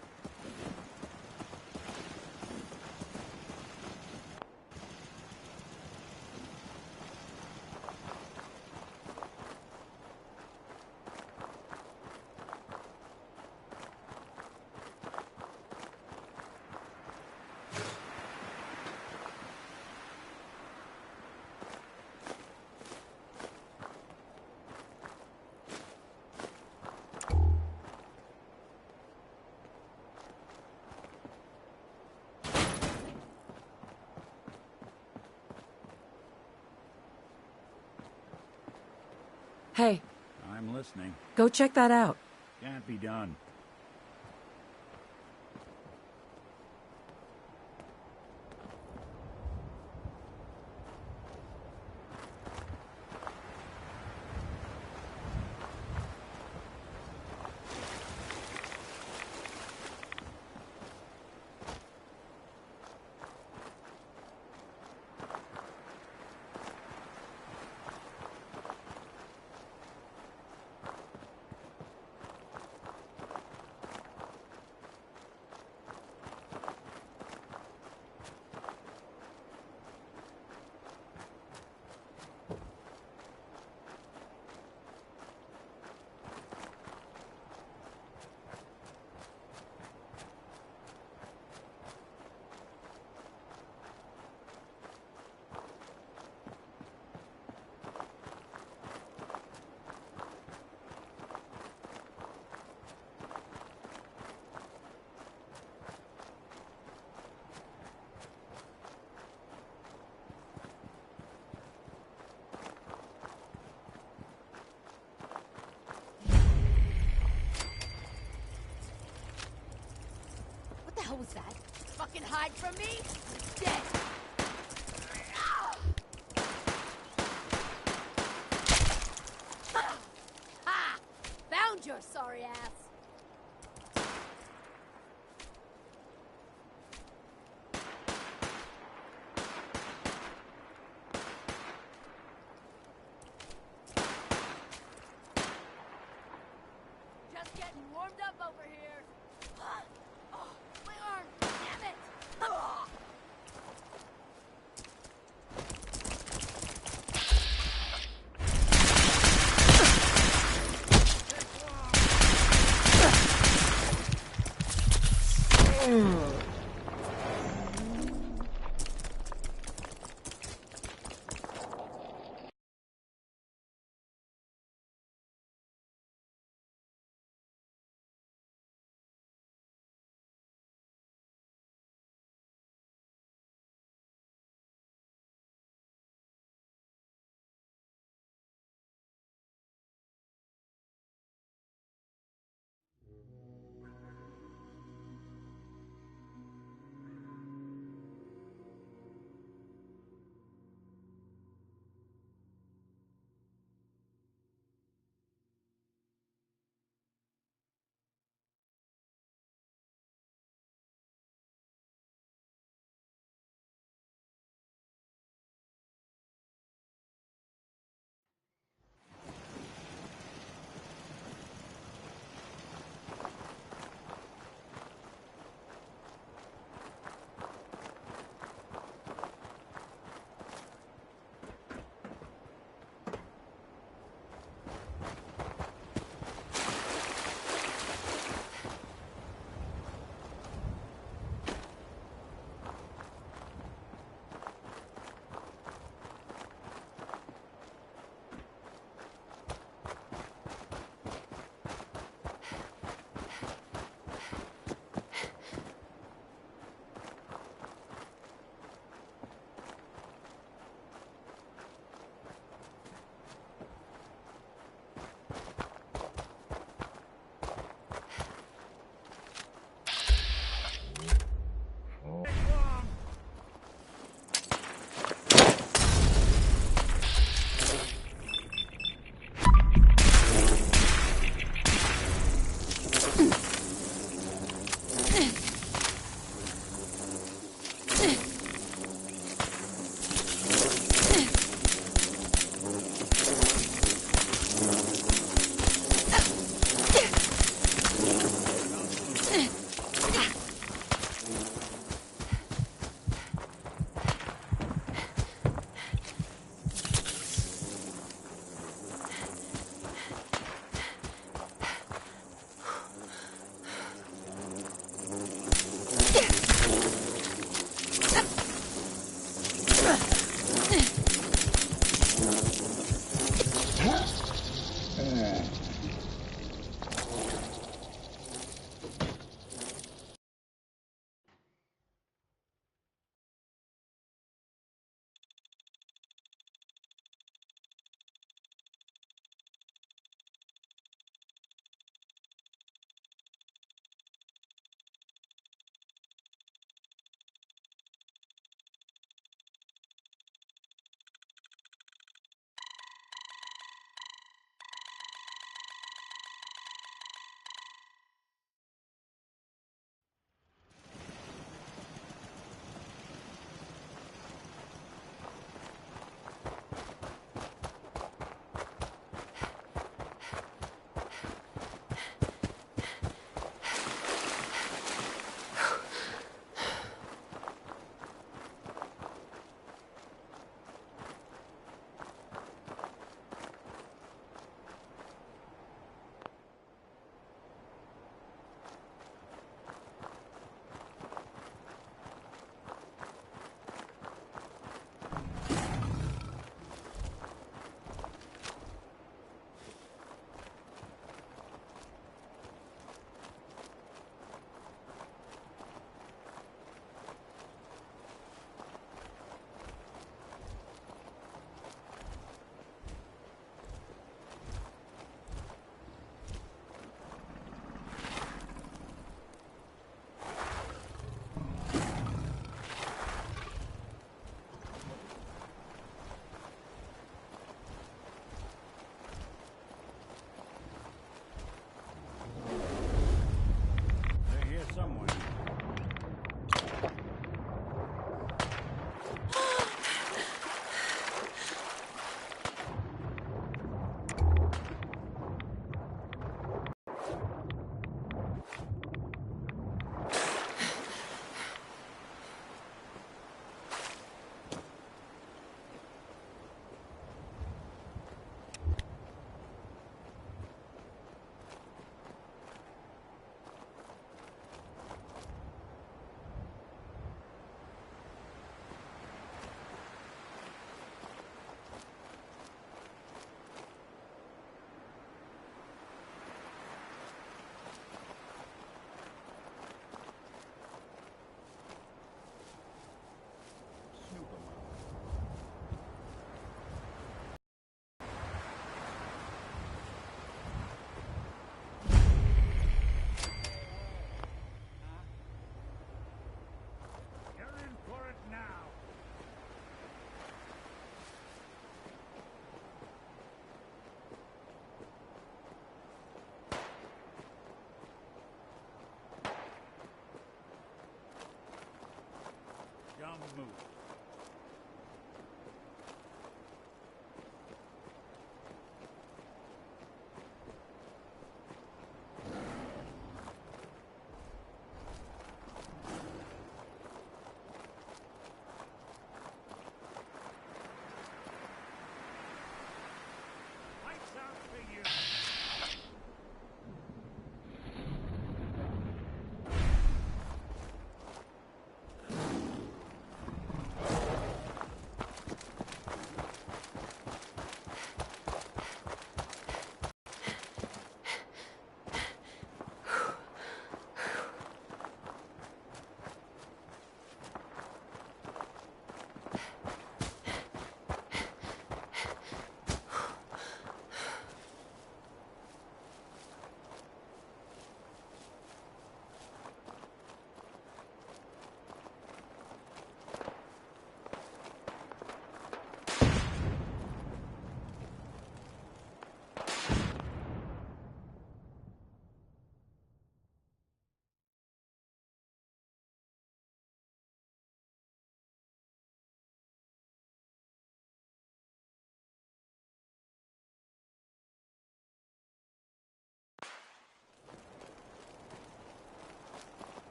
S3: Hey,
S20: I'm listening.
S3: go check that out.
S20: Can't be done.
S10: What's that? Fucking hide from me? Dead. Ha! Found your sorry ass. Just getting warmed up over here. Oh, my arm! Damn it!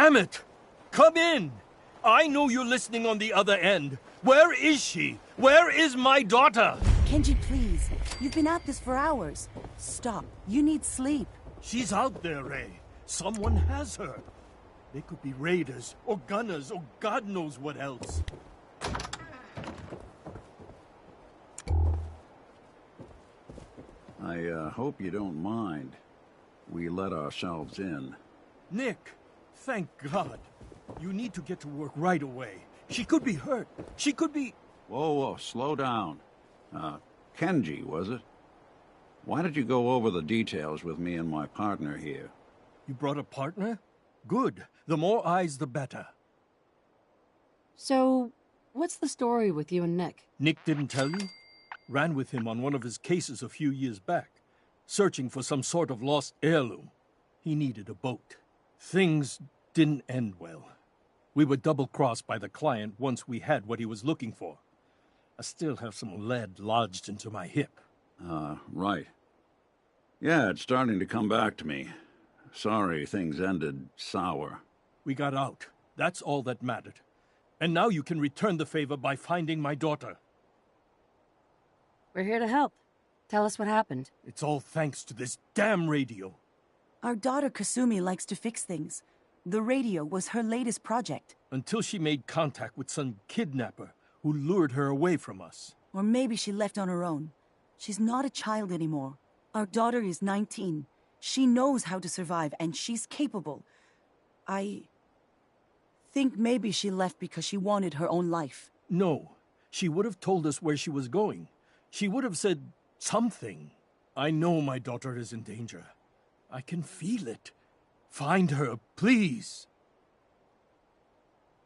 S8: Damn it! Come in! I know you're listening on the other end. Where is she? Where is my daughter?
S22: Kenji, please. You've been at this for hours. Stop. You need sleep.
S8: She's out there, Ray. Someone has her. They could be raiders, or gunners, or God knows what else.
S19: I hope you don't mind. We let ourselves in.
S8: Nick, thank God. You need to get to work right away. She could be hurt. She could be...
S19: Whoa, slow down. Kenji, was it? Why did you go over the details with me and my partner here?
S8: You brought a partner? Good. The more eyes, the better.
S3: So, what's the story with you and Nick?
S8: Nick didn't tell you? Ran with him on one of his cases a few years back, searching for some sort of lost heirloom. He needed a boat. Things didn't end well. We were double-crossed by the client once we had what he was looking for. I still have some lead lodged into my hip.
S19: Right. Yeah, it's starting to come back to me. Sorry things ended sour.
S8: We got out. That's all that mattered. And now you can return the favor by finding my daughter.
S3: We're here to help. Tell us what happened.
S8: It's all thanks to this damn radio.
S22: Our daughter Kasumi likes to fix things. The radio was her latest project.
S8: Until she made contact with some kidnapper who lured her away from us.
S22: Or maybe she left on her own. She's not a child anymore. Our daughter is 19. She knows how to survive, and she's capable. I think maybe she left because she wanted her own life.
S8: No. She would have told us where she was going. She would have said something. I know my daughter is in danger. I can feel it. Find her, please.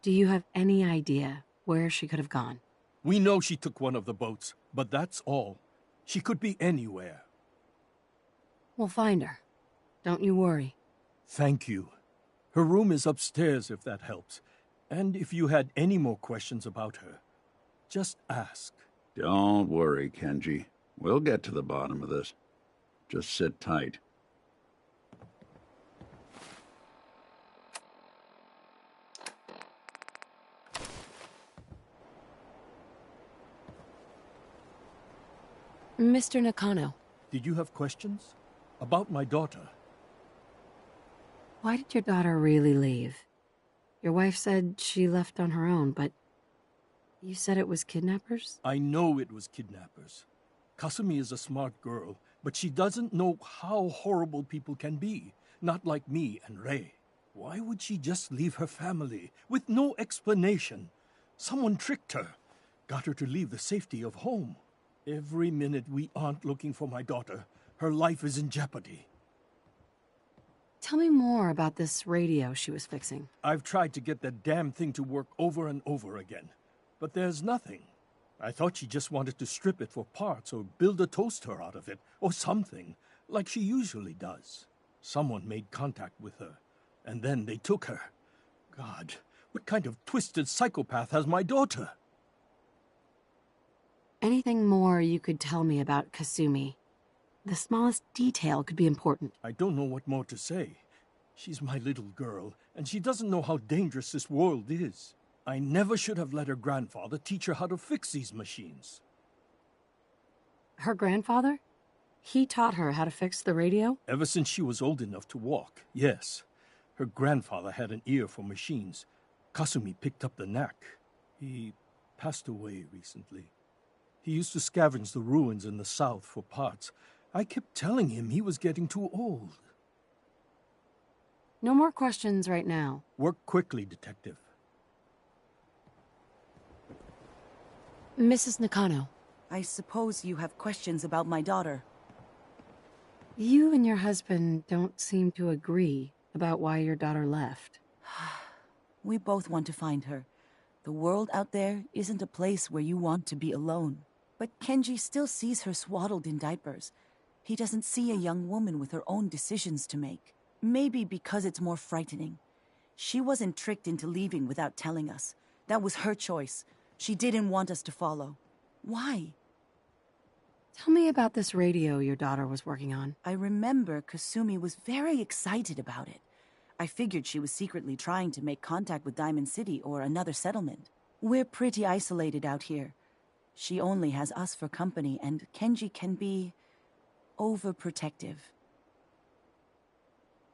S3: Do you have any idea where she could have gone?
S8: We know she took one of the boats, but that's all. She could be anywhere.
S3: We'll find her. Don't you worry.
S8: Thank you. Her room is upstairs, if that helps. And if you had any more questions about her, just ask.
S19: Don't worry, Kenji. We'll get to the bottom of this. Just sit tight.
S3: Mr. Nakano.
S8: Did you have questions? About my daughter?
S3: Why did your daughter really leave? Your wife said she left on her own, but you said it was kidnappers?
S8: I know it was kidnappers. Kasumi is a smart girl, but she doesn't know how horrible people can be. Not like me and Ray. Why would she just leave her family with no explanation? Someone tricked her, got her to leave the safety of home. Every minute we aren't looking for my daughter, her life is in jeopardy.
S3: Tell me more about this radio she was fixing.
S8: I've tried to get that damn thing to work over and over again, but there's nothing. I thought she just wanted to strip it for parts or build a toaster out of it, or something, like she usually does. Someone made contact with her, and then they took her. God, what kind of twisted psychopath has my daughter?
S3: Anything more you could tell me about Kasumi? The smallest detail could be important.
S8: I don't know what more to say. She's my little girl, and she doesn't know how dangerous this world is. I never should have let her grandfather teach her how to fix these machines.
S3: Her grandfather? He taught her how to fix the radio?
S8: Ever since she was old enough to walk, yes. Her grandfather had an ear for machines. Kasumi picked up the knack. He passed away recently. He used to scavenge the ruins in the south for parts. I kept telling him he was getting too old.
S3: No more questions right now.
S8: Work quickly, Detective.
S3: Mrs. Nakano.
S22: I suppose you have questions about my daughter.
S3: You and your husband don't seem to agree about why your daughter left.
S22: We both want to find her. The world out there isn't a place where you want to be alone. But Kenji still sees her swaddled in diapers. He doesn't see a young woman with her own decisions to make. Maybe because it's more frightening. She wasn't tricked into leaving without telling us. That was her choice. She didn't want us to follow. Why?
S3: Tell me about this radio your daughter was working on.
S22: I remember Kasumi was very excited about it. I figured she was secretly trying to make contact with Diamond City or another settlement. We're pretty isolated out here. She only has us for company, and Kenji can be overprotective.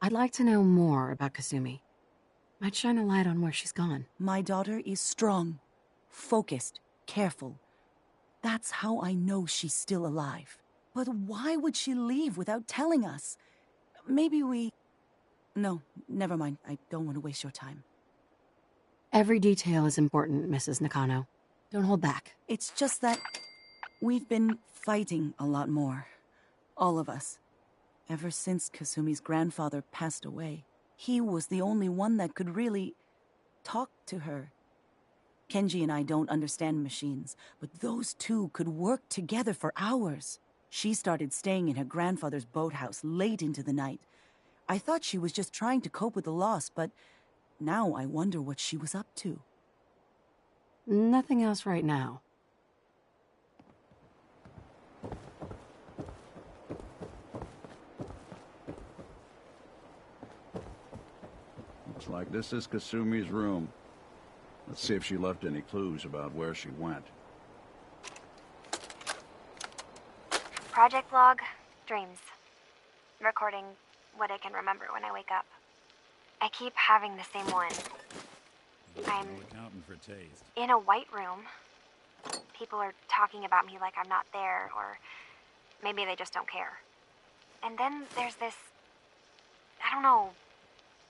S3: I'd like to know more about Kasumi. Might shine a light on where she's gone.
S22: My daughter is strong, focused, careful. That's how I know she's still alive. But why would she leave without telling us? Maybe we... No, never mind. I don't want to waste your time.
S3: Every detail is important, Mrs. Nakano. Don't hold back.
S22: It's just that we've been fighting a lot more. All of us. Ever since Kasumi's grandfather passed away. He was the only one that could really talk to her. Kenji and I don't understand machines, but those two could work together for hours. She started staying in her grandfather's boathouse late into the night. I thought she was just trying to cope with the loss, but now I wonder what she was up to.
S3: Nothing else right now.
S19: Looks like this is Kasumi's room. Let's see if she left any clues about where she went.
S5: Project log, dreams. Recording what I can remember when I wake up. I keep having the same one. I'm
S20: accounting for taste.
S5: in a white room. People are talking about me like I'm not there, or maybe they just don't care. And then there's this, I don't know,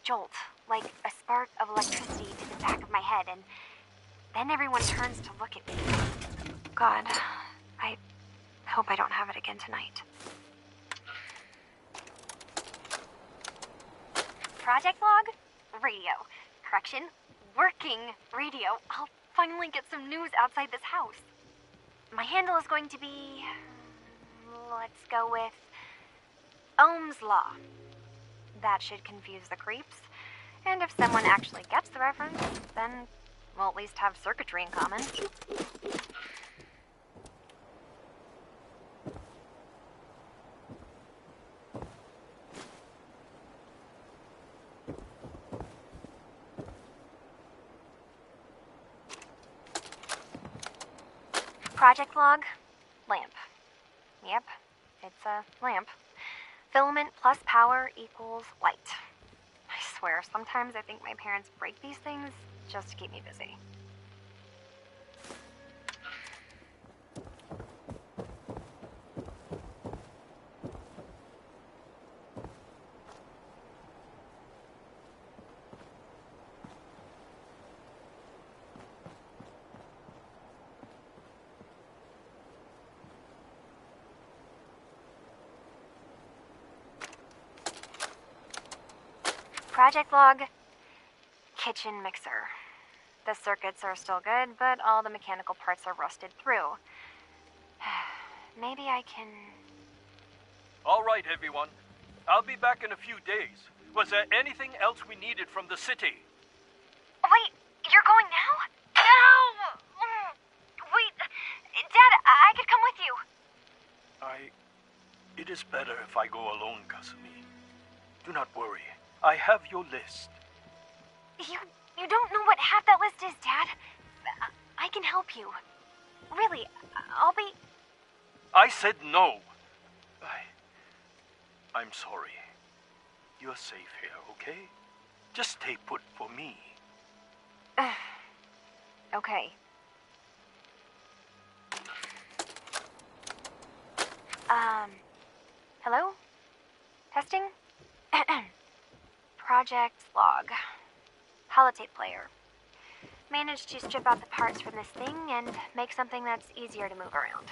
S5: jolt, like a spark of electricity to the back of my head, and then everyone turns to look at me. God, I hope I don't have it again tonight. Project log? Radio. Correction, working radio. I'll finally get some news outside this house. My handle is going to be... let's go with... Ohm's Law. That should confuse the creeps. And if someone actually gets the reference, then we'll at least have circuitry in common. Project log, lamp. Yep, it's a lamp. Filament plus power equals light. I swear, sometimes I think my parents break these things just to keep me busy. Project log, kitchen mixer. The circuits are still good, but all the mechanical parts are rusted through. Maybe I can...
S8: All right, everyone. I'll be back in a few days. Was there anything else we needed from the city?
S5: Wait, you're going now? No! Wait, Dad, I could come with you.
S8: It is better if I go alone, Kasumi. Do not worry. I have your list.
S5: You don't know what half that list is, Dad. I can help you. Really, I'll be...
S8: I said no. I'm sorry. You're safe here, okay? Just stay put for me.
S5: Okay. Hello? Testing? Project log. Holotape player. Managed to strip out the parts from this thing and make something that's easier to move around.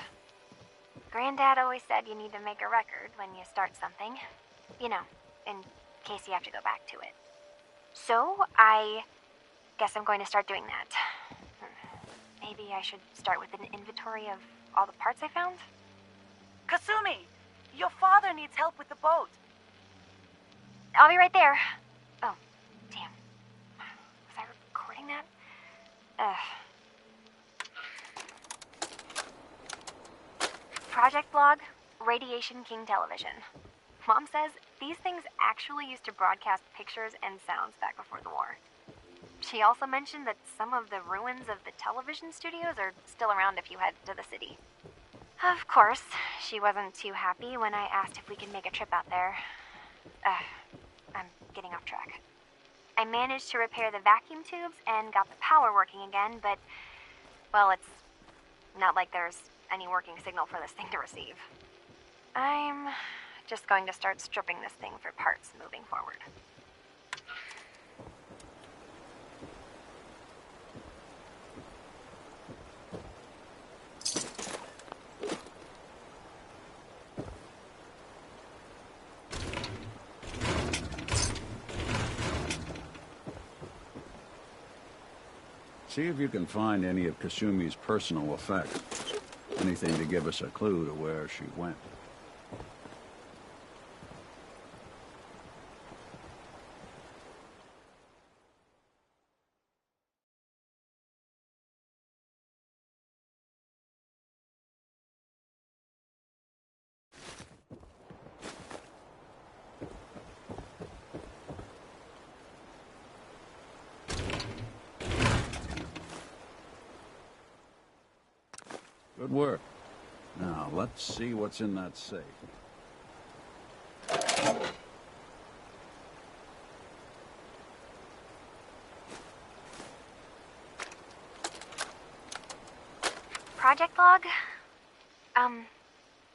S5: Granddad always said you need to make a record when you start something. You know, in case you have to go back to it. So, I guess I'm going to start doing that. Maybe I should start with an inventory of all the parts I found?
S22: Kasumi! Your father needs help with the boat.
S5: I'll be right there. Oh, damn. Was I recording that? Project log, Radiation King Television. Mom says these things actually used to broadcast pictures and sounds back before the war. She also mentioned that some of the ruins of the television studios are still around if you head to the city. Of course, she wasn't too happy when I asked if we could make a trip out there. I'm getting off track. I managed to repair the vacuum tubes and got the power working again, but, well, it's not like there's any working signal for this thing to receive. I'm just going to start stripping this thing for parts moving forward.
S19: See if you can find any of Kasumi's personal effects. Anything to give us a clue to where she went. Good work. Now, let's see what's in that safe.
S5: Project log?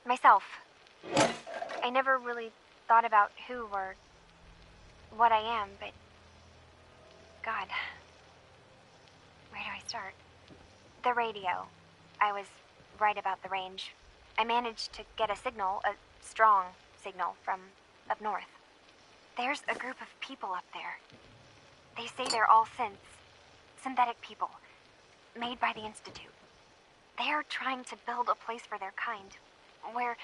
S5: Myself. I never really thought about who or what I am, but... God. Where do I start? The radio. I was right about the range. I managed to get a signal, a strong signal, from up north. There's a group of people up there. They say they're all synths. Synthetic people. Made by the Institute. They're trying to build a place for their kind, where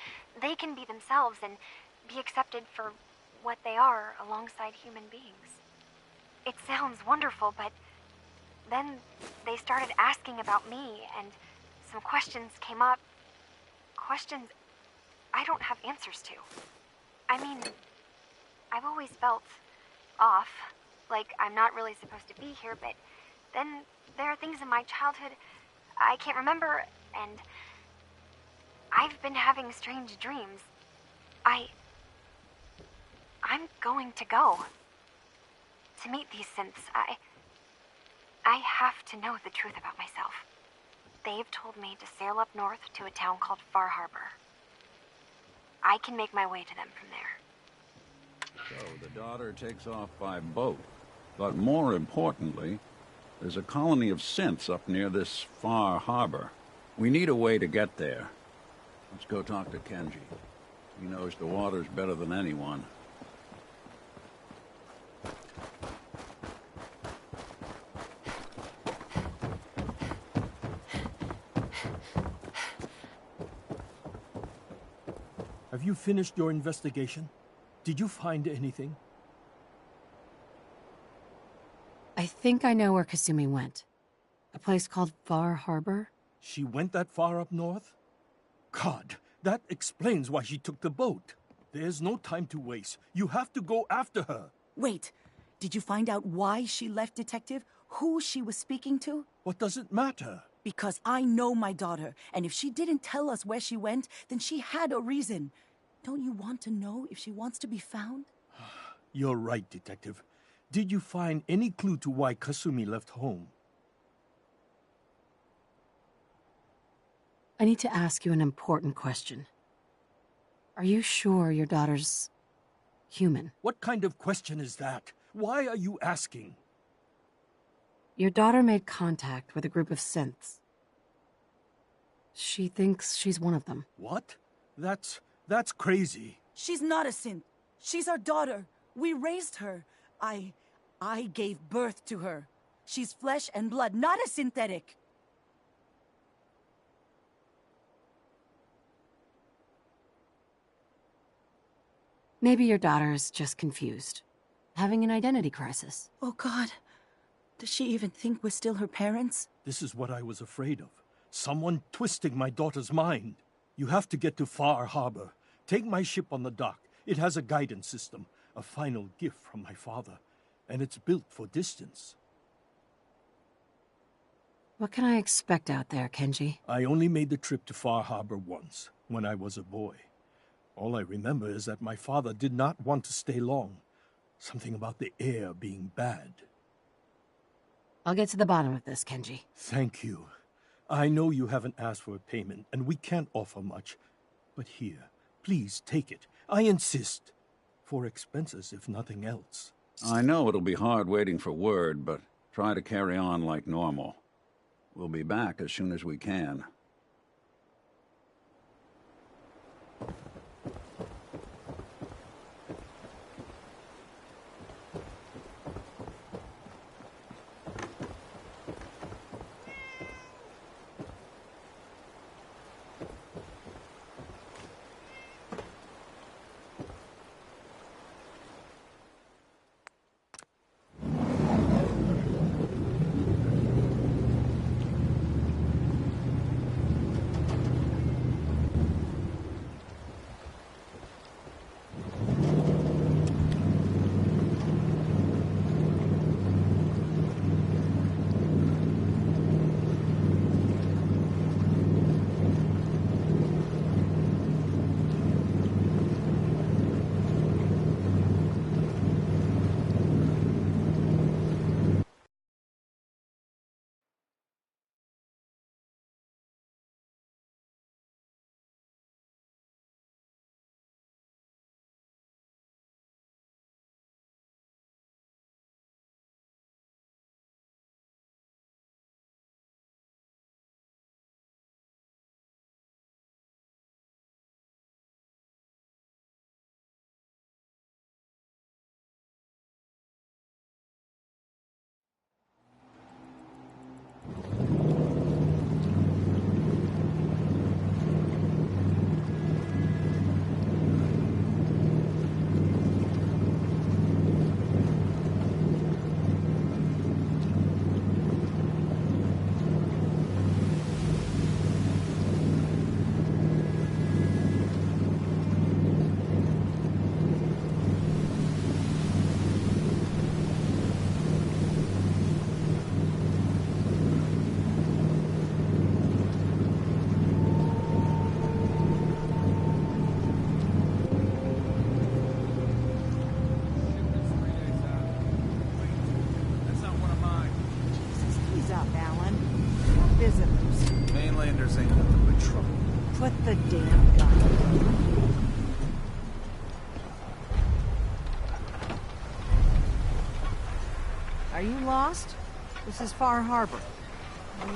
S5: they can be themselves and be accepted for what they are alongside human beings. It sounds wonderful, but then they started asking about me, and some questions came up. Questions I don't have answers to. I mean, I've always felt off, like I'm not really supposed to be here, but then there are things in my childhood I can't remember, and I've been having strange dreams. I'm going to go. To meet these synths, I have to know the truth about myself. They've told me to sail up north to a town called Far Harbor. I can make my way to them from there.
S19: So the daughter takes off by boat. But more importantly, there's a colony of synths up near this Far Harbor. We need a way to get there. Let's go talk to Kenji. He knows the waters better than anyone.
S8: Have you finished your investigation? Did you find anything?
S3: I think I know where Kasumi went. A place called Far Harbor?
S8: She went that far up north? God, that explains why she took the boat. There's no time to waste. You have to go after her.
S22: Wait, did you find out why she left, Detective? Who she was speaking to?
S8: What does it matter?
S22: Because I know my daughter, and if she didn't tell us where she went, then she had a reason. Don't you want to know if she wants to be found?
S8: You're right, Detective. Did you find any clue to why Kasumi left home?
S3: I need to ask you an important question. Are you sure your daughter's human?
S8: What kind of question is that? Why are you asking?
S3: Your daughter made contact with a group of synths. She thinks she's one of them.
S8: What? That's crazy.
S22: She's not a synth. She's our daughter. We raised her. I gave birth to her. She's flesh and blood, not a synthetic.
S3: Maybe your daughter is just confused, having an identity crisis.
S22: Oh, God. Does she even think we're still her parents?
S8: This is what I was afraid of. Someone twisting my daughter's mind. You have to get to Far Harbor. Take my ship on the dock. It has a guidance system, a final gift from my father, and it's built for distance.
S3: What can I expect out there, Kenji?
S8: I only made the trip to Far Harbor once, when I was a boy. All I remember is that my father did not want to stay long. Something about the air being bad.
S3: I'll get to the bottom of this, Kenji.
S8: Thank you. I know you haven't asked for a payment, and we can't offer much. But here, please take it. I insist. For expenses, if nothing else.
S19: I know it'll be hard waiting for word, but try to carry on like normal. We'll be back as soon as we can.
S22: Put the damn gun down.
S11: Are you lost? This is Far Harbor. We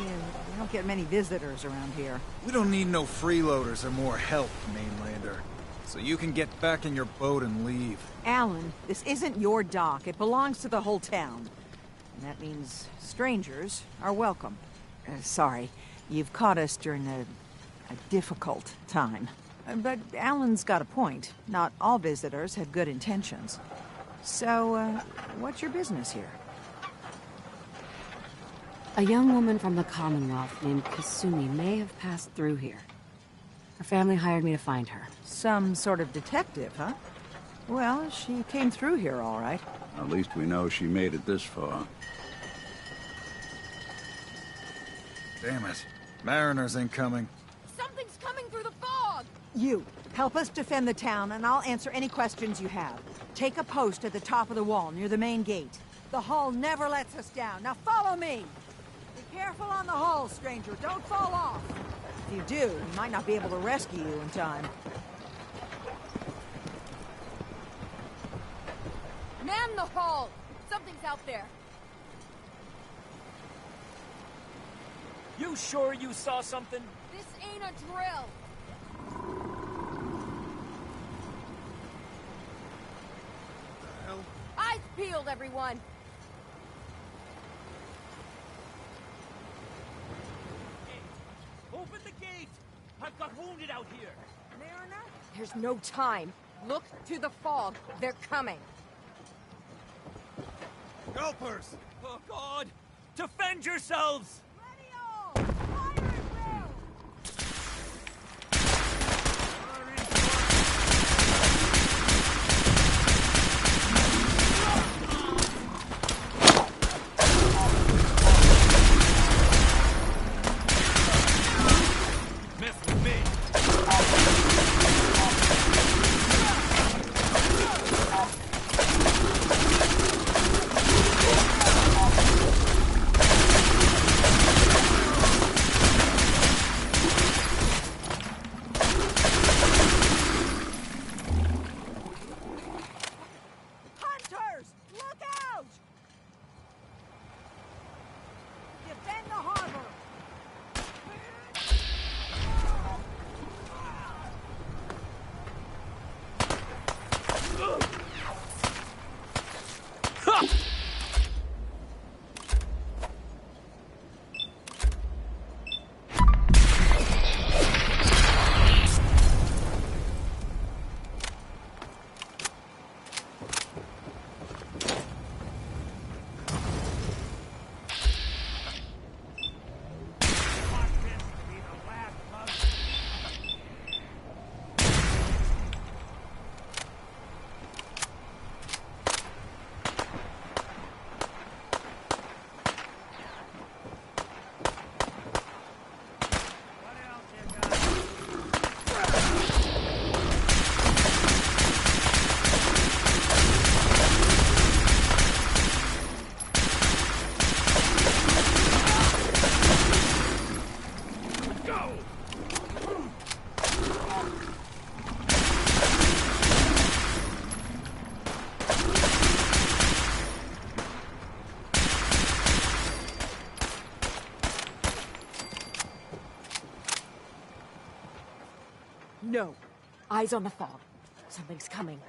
S11: don't get many visitors around here.
S13: We don't need no freeloaders or more help, mainlander. So you can get back in your boat and leave.
S11: Alan, this isn't your dock. It belongs to the whole town. And that means strangers are welcome. Sorry, you've caught us during a difficult time. But Alan's got a point. Not all visitors have good intentions. So, what's your business here?
S3: A young woman from the Commonwealth named Kasumi may have passed through here. Her family hired me to find her.
S11: Some sort of detective, huh? Well, she came through here all right.
S19: At least we know she made it this far.
S13: Damn it. Mariners incoming.
S10: Something's coming through the fog!
S11: You, help us defend the town, and I'll answer any questions you have. Take a post at the top of the wall, near the main gate. The hull never lets us down. Now follow me! Be careful on the hull, stranger. Don't fall off. If you do, we might not be able to rescue you in time.
S10: Man the hull! Something's out there.
S23: You sure you saw something?
S10: This ain't a drill.
S13: Hell?
S10: Eyes peeled, everyone.
S23: Open the gate! I've got wounded out here.
S10: Mariner? There's no time. Look to the fog. They're coming.
S23: Gulpers! Oh, God! Defend yourselves!
S10: No. Eyes on the fog. Something's coming.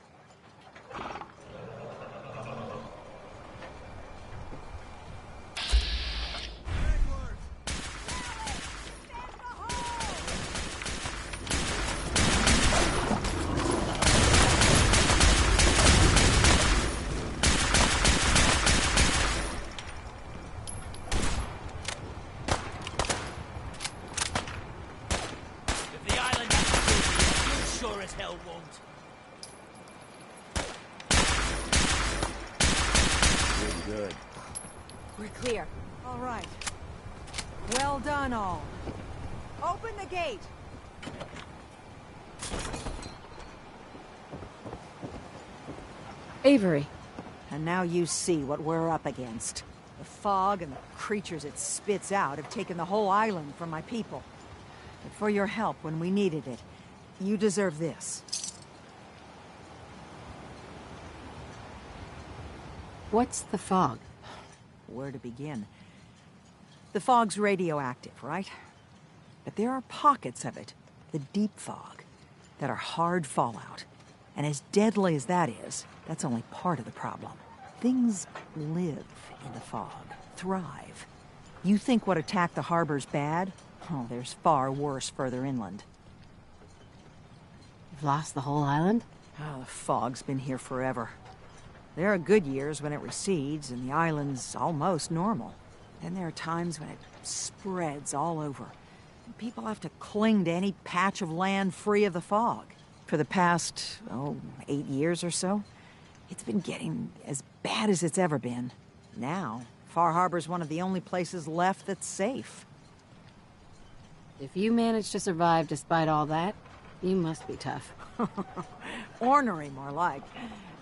S20: Good.
S10: We're clear.
S11: All right. Well done, all. Open the gate!
S3: Avery.
S11: And now you see what we're up against. The fog and the creatures it spits out have taken the whole island from my people. But for your help when we needed it, you deserve this.
S3: What's the fog?
S11: Where to begin? The fog's radioactive, right? But there are pockets of it, the deep fog, that are hard fallout. And as deadly as that is, that's only part of the problem. Things live in the fog, thrive. You think what attacked the harbor's bad? Oh, there's far worse further inland.
S3: You've lost the whole island?
S11: Oh, the fog's been here forever. There are good years when it recedes and the island's almost normal. Then there are times when it spreads all over. People have to cling to any patch of land free of the fog. For the past, 8 years or so, it's been getting as bad as it's ever been. Now, Far Harbor's one of the only places left that's safe.
S3: If you managed to survive despite all that, you must be tough.
S11: Ornery, more like.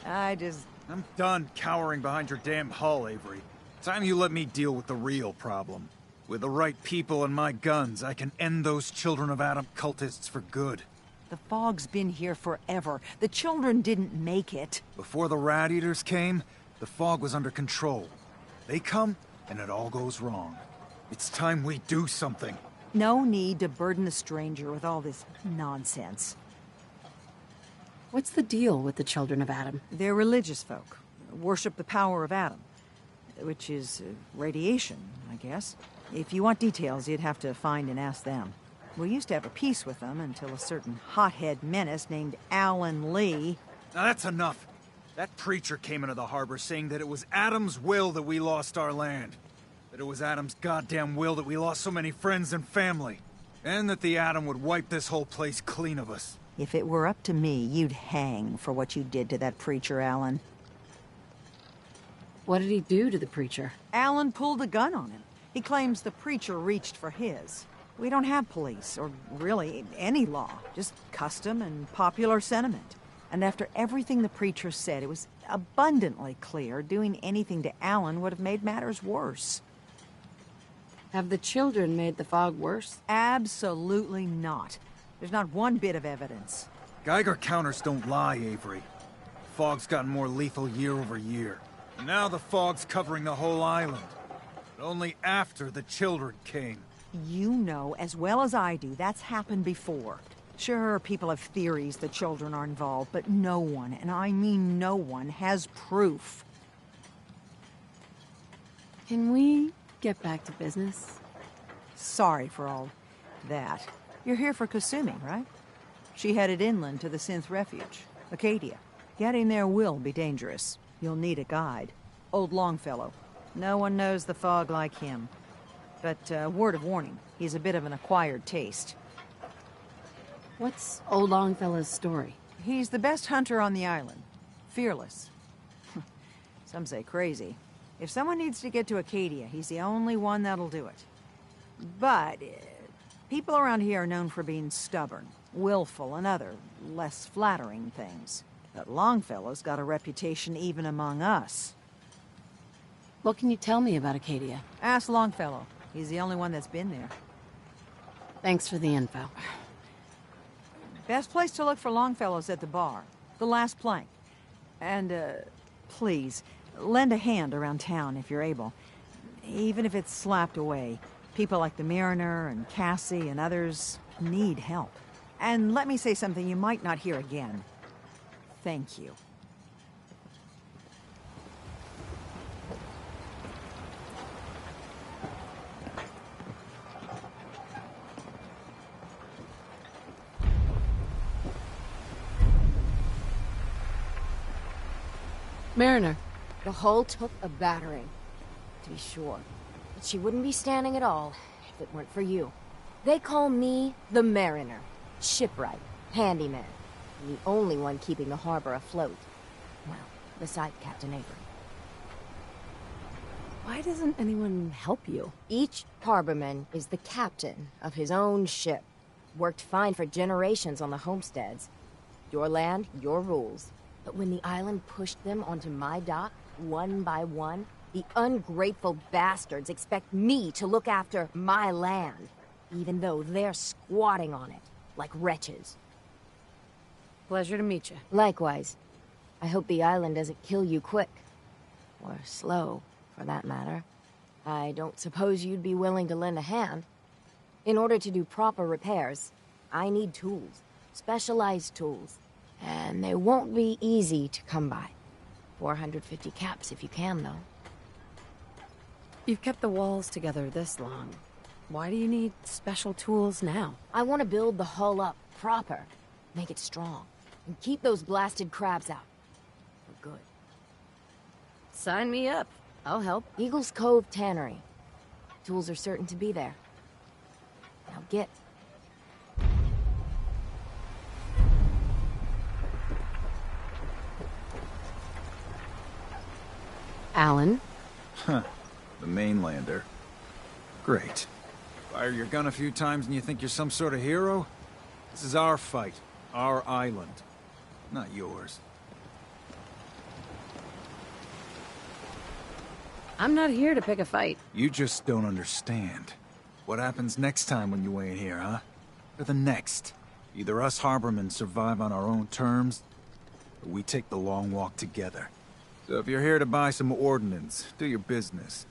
S13: I'm done cowering behind your damn hull, Avery. Time you let me deal with the real problem. With the right people and my guns, I can end those Children of Adam cultists for good.
S11: The fog's been here forever. The children didn't make it.
S13: Before the Rat Eaters came, the fog was under control. They come, and it all goes wrong. It's time we do something.
S11: No need to burden the stranger with all this nonsense.
S3: What's the deal with the Children of Adam?
S11: They're religious folk. Worship the power of Adam. Which is radiation, I guess. If you want details, you'd have to find and ask them. We used to have a peace with them until a certain hothead menace named Alan Lee...
S13: Now that's enough. That preacher came into the harbor saying that it was Adam's will that we lost our land. That it was Adam's goddamn will that we lost so many friends and family. And that the Adam would wipe this whole place clean of us.
S11: If it were up to me, you'd hang for what you did to that preacher, Alan.
S3: What did he do to the preacher?
S11: Alan pulled a gun on him. He claims the preacher reached for his. We don't have police, or really any law, just custom and popular sentiment. And after everything the preacher said, it was abundantly clear doing anything to Alan would have made matters worse.
S3: Have the children made the fog worse?
S11: Absolutely not. There's not one bit of evidence.
S13: Geiger counters don't lie, Avery. Fog's gotten more lethal year over year. Now the fog's covering the whole island. But only after the children came.
S11: You know as well as I do that's happened before. Sure, people have theories that children are involved, but no one, and I mean no one, has proof.
S3: Can we get back to business?
S11: Sorry for all that. You're here for Kasumi, right? She headed inland to the Synth Refuge, Acadia. Getting there will be dangerous. You'll need a guide. Old Longfellow. No one knows the fog like him. But, word of warning, he's a bit of an acquired taste.
S3: What's Old Longfellow's story?
S11: He's the best hunter on the island. Fearless. Some say crazy. If someone needs to get to Acadia, he's the only one that'll do it. But people around here are known for being stubborn, willful, and other, less flattering things. But Longfellow's got a reputation even among us.
S3: What can you tell me about Acadia?
S11: Ask Longfellow. He's the only one that's been there.
S3: Thanks for the info.
S11: Best place to look for Longfellow's at the bar. The last plank. And, please, lend a hand around town if you're able. Even if it's slapped away. People like the Mariner and Cassie and others need help. And let me say something you might not hear again. Thank you.
S3: Mariner.
S10: The hull took a battering, to be sure. But she wouldn't be standing at all if it weren't for you. They call me the Mariner. Shipwright, handyman, and the only one keeping the harbor afloat. Well, beside Captain Avery.
S3: Why doesn't anyone help you?
S10: Each harborman is the captain of his own ship. Worked fine for generations on the homesteads. Your land, your rules. But when the island pushed them onto my dock, one by one, the ungrateful bastards expect me to look after my land, even though they're squatting on it, like wretches.
S3: Pleasure to meet you.
S10: Likewise. I hope the island doesn't kill you quick. Or slow, for that matter. I don't suppose you'd be willing to lend a hand. In order to do proper repairs, I need tools. Specialized tools. And they won't be easy to come by. 450 caps if you can, though.
S3: You've kept the walls together this long. Why do you need special tools now?
S10: I want to build the hull up proper. Make it strong. And keep those blasted crabs out. For good.
S3: Sign me up. I'll help.
S10: Eagles Cove Tannery. Tools are certain to be there. Now get.
S3: Alan?
S13: Huh. The mainlander. Great. Fire your gun a few times and you think you're some sort of hero? This is our fight. Our island. Not yours.
S3: I'm not here to pick a fight.
S13: You just don't understand. What happens next time when you ain't here, huh? Or the next? Either us harbormen survive on our own terms, or we take the long walk together. So if you're here to buy some ordnance, do your business.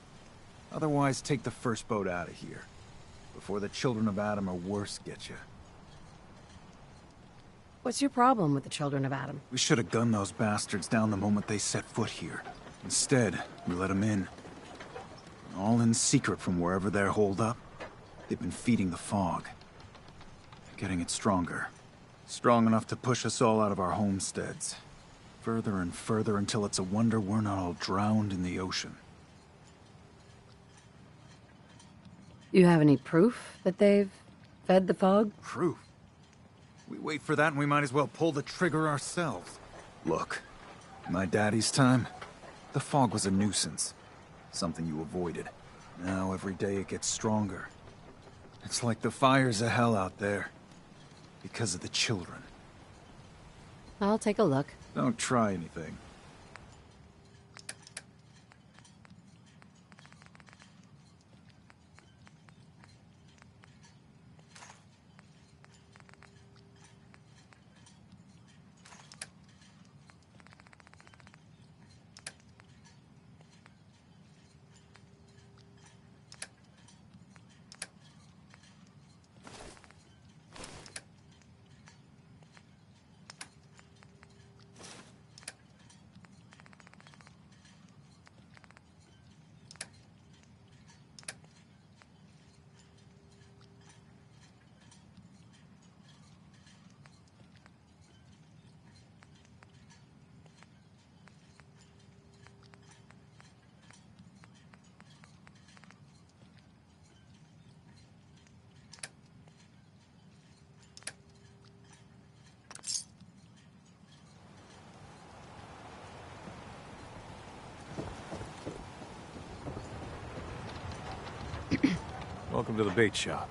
S13: Otherwise, take the first boat out of here. Before the children of Adam or worse get you.
S3: What's your problem with the Children of Adam?
S13: We should have gunned those bastards down the moment they set foot here. Instead, we let them in. All in secret from wherever they're holed up. They've been feeding the fog. Getting it stronger. Strong enough to push us all out of our homesteads. Further and further until it's a wonder we're not all drowned in the ocean.
S3: You have any proof that they've fed the fog?
S13: Proof? We wait for that and we might as well pull the trigger ourselves. Look, in my daddy's time, the fog was a nuisance. Something you avoided. Now every day it gets stronger. It's like the fires of hell out there. Because of the children.
S3: I'll take a look.
S13: Don't try anything.
S2: Welcome to the bait shop.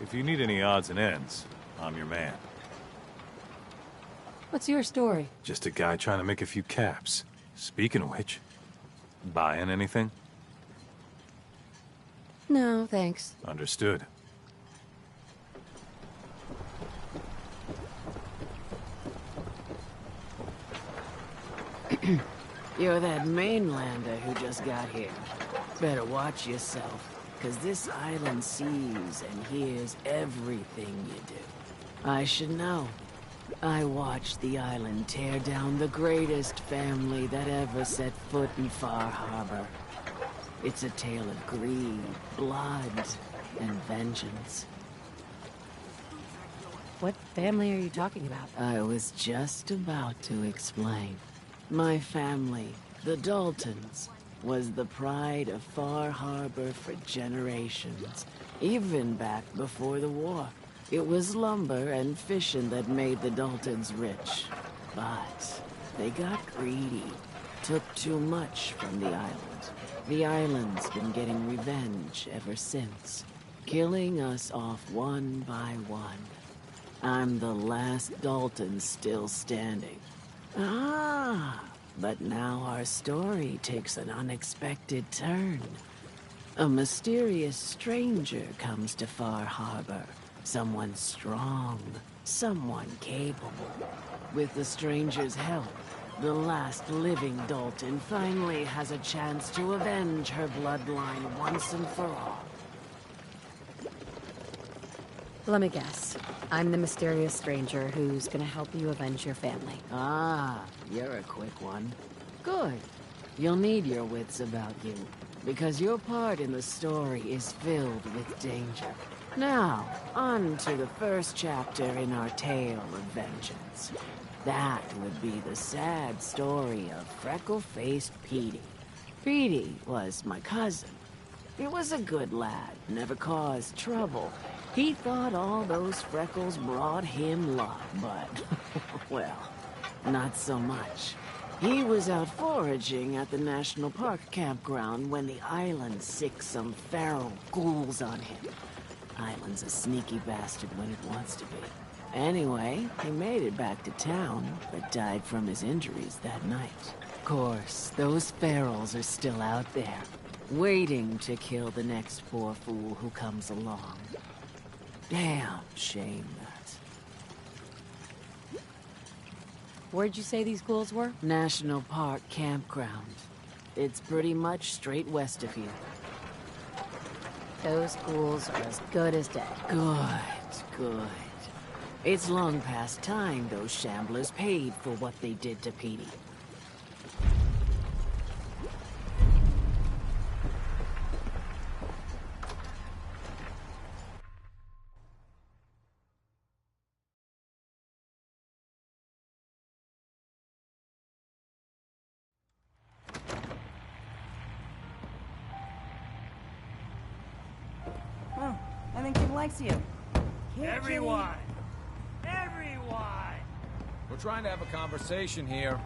S2: If you need any odds and ends, I'm your man.
S3: What's your story?
S2: Just a guy trying to make a few caps. Speaking of which, buying anything?
S3: No, thanks.
S2: Understood.
S17: You're that mainlander who just got here. Better watch yourself, because this island sees and hears everything you do. I should know. I watched the island tear down the greatest family that ever set foot in Far Harbor. It's a tale of greed, blood, and vengeance.
S3: What family are you talking about?
S17: I was just about to explain. My family, the Daltons, was the pride of Far Harbor for generations, even back before the war. It was lumber and fishing that made the Daltons rich. But they got greedy, took too much from the island. The island's been getting revenge ever since, killing us off one by one. I'm the last Dalton still standing. But now our story takes an unexpected turn. A mysterious stranger comes to Far Harbor. Someone strong, someone capable. With the stranger's help, the last living Dalton finally has a chance to avenge her bloodline once and for all.
S3: Let me guess. I'm the mysterious stranger who's gonna help you avenge your family.
S17: You're a quick one. Good. You'll need your wits about you, because your part in the story is filled with danger. Now, on to the first chapter in our tale of vengeance. That would be the sad story of freckle-faced Petey. Petey was my cousin. He was a good lad, never caused trouble. He thought all those freckles brought him luck, but, well, not so much. He was out foraging at the National Park campground when the island sicked some feral ghouls on him. Island's a sneaky bastard when it wants to be. Anyway, he made it back to town, but died from his injuries that night. Of course, those ferals are still out there, waiting to kill the next poor fool who comes along. Damn shame that.
S3: Where'd you say these ghouls were?
S17: National Park campground. It's pretty much straight west of here.
S3: Those ghouls are as good as dead.
S17: Good. It's long past time those shamblers paid for what they did to Petey.
S9: I think Jim likes you.
S23: Everyone!
S15: We're trying to have a conversation here.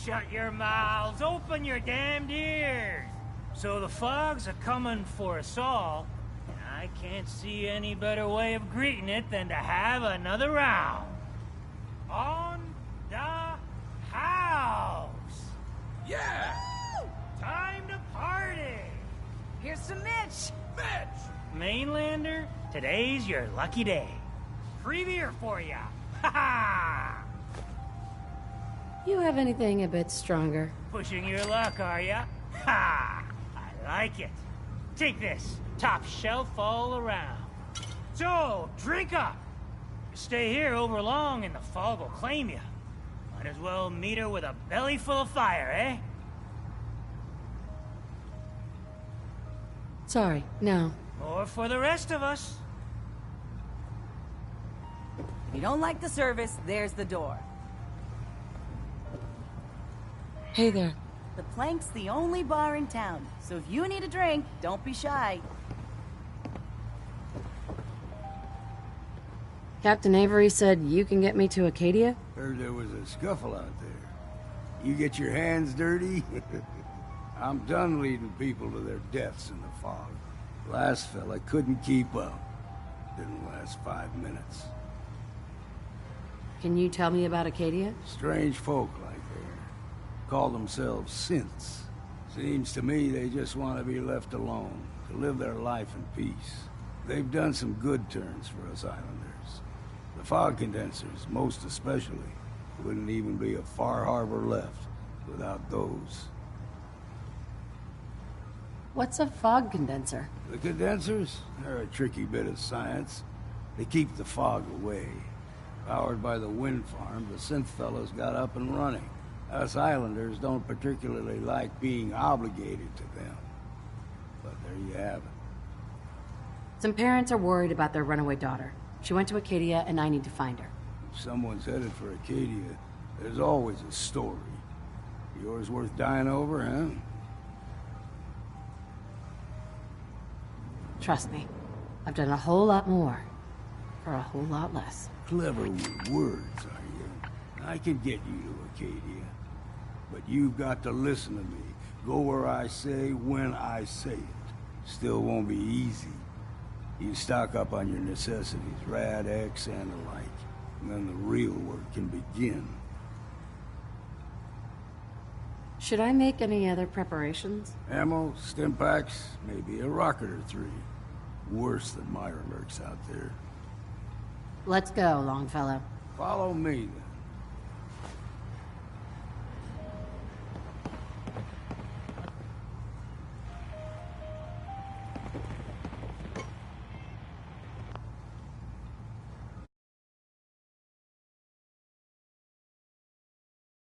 S23: Shut your mouths! Open your damned ears! So the fogs are coming for us all, and I can't see any better way of greeting it than to have another round. On the house!
S15: Yeah!
S23: Time to party!
S9: Here's some Mitch!
S23: Mainlander, today's your lucky day. Free beer for ya! Ha ha!
S3: You have anything a bit stronger?
S23: Pushing your luck, are ya? Ha! I like it. Take this, top shelf all around. So, drink up. Stay here over long and the fog will claim you. Might as well meet her with a belly full of fire, eh?
S3: Sorry, no.
S23: Or for the rest of us.
S9: If you don't like the service, there's the door.
S3: Hey there.
S9: The Plank's the only bar in town, so if you need a drink, don't be shy.
S3: Captain Avery said you can get me to Acadia?
S16: Heard there was a scuffle out there. You get your hands dirty?
S12: I'm done leading people to their deaths in the fog. Last fella couldn't keep up. Didn't last 5 minutes.
S3: Can you tell me about Acadia?
S12: Strange folk like they call themselves synths. Seems to me they just want to be left alone, to live their life in peace. They've done some good turns for us islanders. The fog condensers, most especially, wouldn't even be a Far Harbor left without those.
S3: What's a fog condenser?
S12: The condensers? They're a tricky bit of science. They keep the fog away. Powered by the wind farm, the synth fellows got up and running. Us islanders don't particularly like being obligated to them. But there you have it.
S3: Some parents are worried about their runaway daughter. She went to Acadia, and I need to find her.
S12: If someone's headed for Acadia, there's always a story. Yours worth dying over, huh?
S3: Trust me, I've done a whole lot more for a whole lot less.
S12: Clever with words, are you? I can get you to Acadia. But you've got to listen to me. Go where I say, when I say it. Still won't be easy. You stock up on your necessities, Rad, X, and the like. And then the real work can begin.
S3: Should I make any other preparations?
S12: Ammo, stim packs, maybe a rocket or 3. Worse than Myra lurks out there.
S3: Let's go, Longfellow.
S12: Follow me, then.